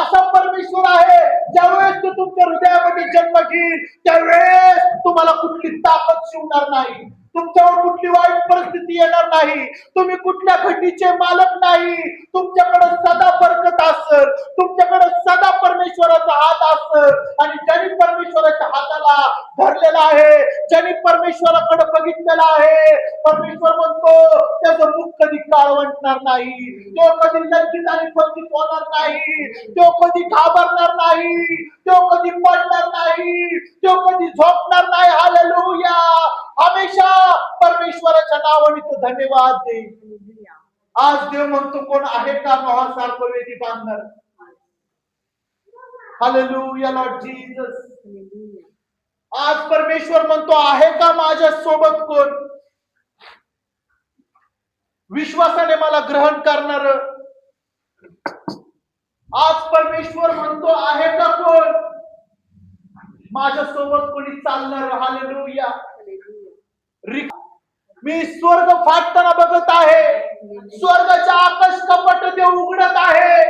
S1: असा परमेश्वर आहे. ज्यावेळेस तो तुमच्या हृदयामध्ये जन्म घेईल त्यावेळेस तुम्हाला कुठली ताकद शिवणार नाही. तुमच्यावर कुठली वाईट परिस्थिती येणार नाही. तुम्ही कुठल्या घटीचे मालक नाही. तुमच्याकडे सदा बरकत असेल. तुमच्याकडे सदा परमेश्वराचा हात असेल. आणि ज्यांनी परमेश्वराच्या हाताला धरलेला आहे, ज्यांनी परमेश्वराकडे बघितलेला आहे, परमेश्वर म्हणतो त्याचं मुख कधी काळवंटणार नाही. तो कधी लज्जित आणि फजित होणार नाही. तो कधी घाबरणार नाही. तो कधी पडणार नाही. तो कधी झोपणार नाही. हालेलुया. हमेशा परमेश्वराच्या नावाने तो धन्यवाद दे. आज देव म्हणतो कोण आहे का महासारखं वेदी बांधणार. Hallelujah Lord Jesus. आज परमेश्वर म्हणतो आहे का माझ्या सोबत कोण विश्वासाने मला ग्रहण करणार. आज परमेश्वर म्हणतो आहे का कोण माझ्या सोबत कोणी चालणार. हालेलुया. मी स्वर्ग फाटताना बघत आहे. स्वर्गाच्या आकाश कपाट ते उघडत आहे.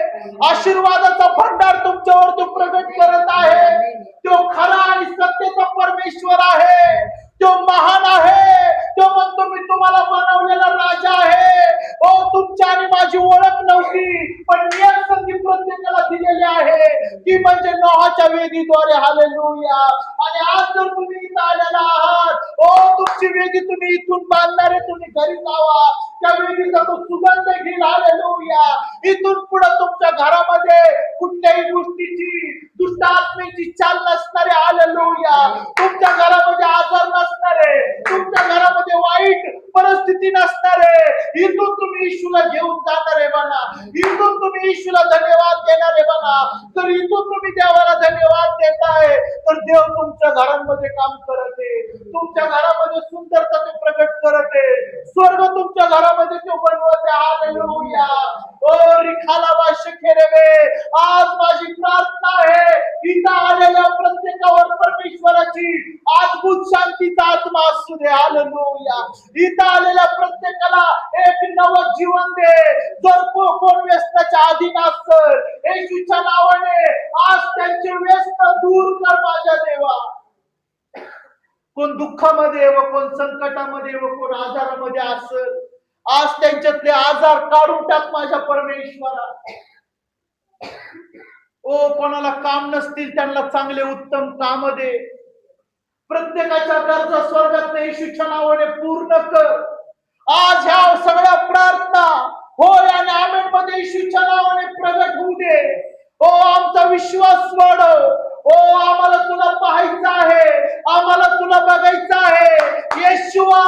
S1: आशीर्वादाचा भंडार तुमच्यावर तो प्रगट करत आहे. तो खरा आणि सत्याचा परमेश्वर आहे. तो महान आहे. तो म्हणतो मी तुम्हाला बनवलेला राजा आहे. ओ तुमची आणि माझी ओळख नव्हती पण मी एक संधी प्रत्येकाला दिलेली आहे ती म्हणजे नोहाच्या वेदीद्वारे. हालेलुया. आणि आज जर तुम्ही इथं आलेला आहात, ओ तुमची वेदी तुम्ही इथून बांधणारे तुम्ही घरी जावा. त्या वेदीचा तो सुगंध घेईल. हालेलुया. इथून पुढे तुमच्या घरामध्ये कुठल्याही गोष्टीची दुष्ट आत्मेची चाल नसणारे. हालेलुया. तुमच्या घरामध्ये आजार नसणारे. तुमच्या घरामध्ये वाईट परिस्थिती नसणारे. इथून तुम्ही येशूला घेऊन जाणारे बना. इथून तुम्ही येशूला धन्यवाद देणारे बना. तर इथून तुम्ही देवाला धन्यवाद देताय तर देव तुमच्या घरांमध्ये काम करत आहे. तुमच्या घरामध्ये सुंदरता ते प्रगट करत आहे. स्वर्ग तुमच्या घरामध्ये तो बनवत आहे. हालेलुया. ओ रिखाला वाशखेरेबे. आज माझी प्रार्थना आहे इथं आलेल्या प्रत्येकावर परमेश्वराची अद्भुत शांतीचा आत्मा असू दे. हालेलुया. इथं आलेल्या प्रत्येकाला एक नवं जीवन दे. जर कोण व्यसनाच्या अधीन असेल येशूच्या नावाने आज त्यांचे व्यसन दूर कर माझ्या देवा. कोण दुःखामध्ये व कोण संकटामध्ये व कोण आजारामध्ये असेल आज त्यांच्यातले आजार काढून टाक माझ्या परमेश्वरा. ओ कोणाला काम नसतील त्यांना चांगले उत्तम काम दे. प्रत्येकाच्या गरजा स्वर्गात येशूच्या नावाने पूर्ण कर. आज ह्या सगळ्या प्रार्थना होय आणि आमेन मध्ये येशूच्या नावाने प्रगट होऊ दे. ओ आमचा विश्वास वाढव. ओ आम्हाला तुला पाहायचं आहे. आम्हाला तुला बघायचं आहे. येशूवा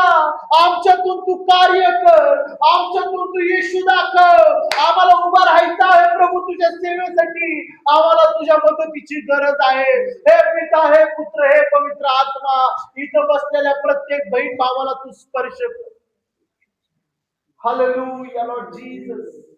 S1: आमच्यातून तू कार्य कर. आमच्यातून तू येशू दाखव. आम्हाला उभा राहायचं आहे प्रभू तुझ्या सेवेसाठी. आम्हाला तुझ्या मदतीची गरज आहे. हे पिता हे पुत्र हे पवित्र आत्मा इथं बसलेल्या प्रत्येक बहीण भावाला तू स्पर्श कर. Hallelujah Lord Jesus.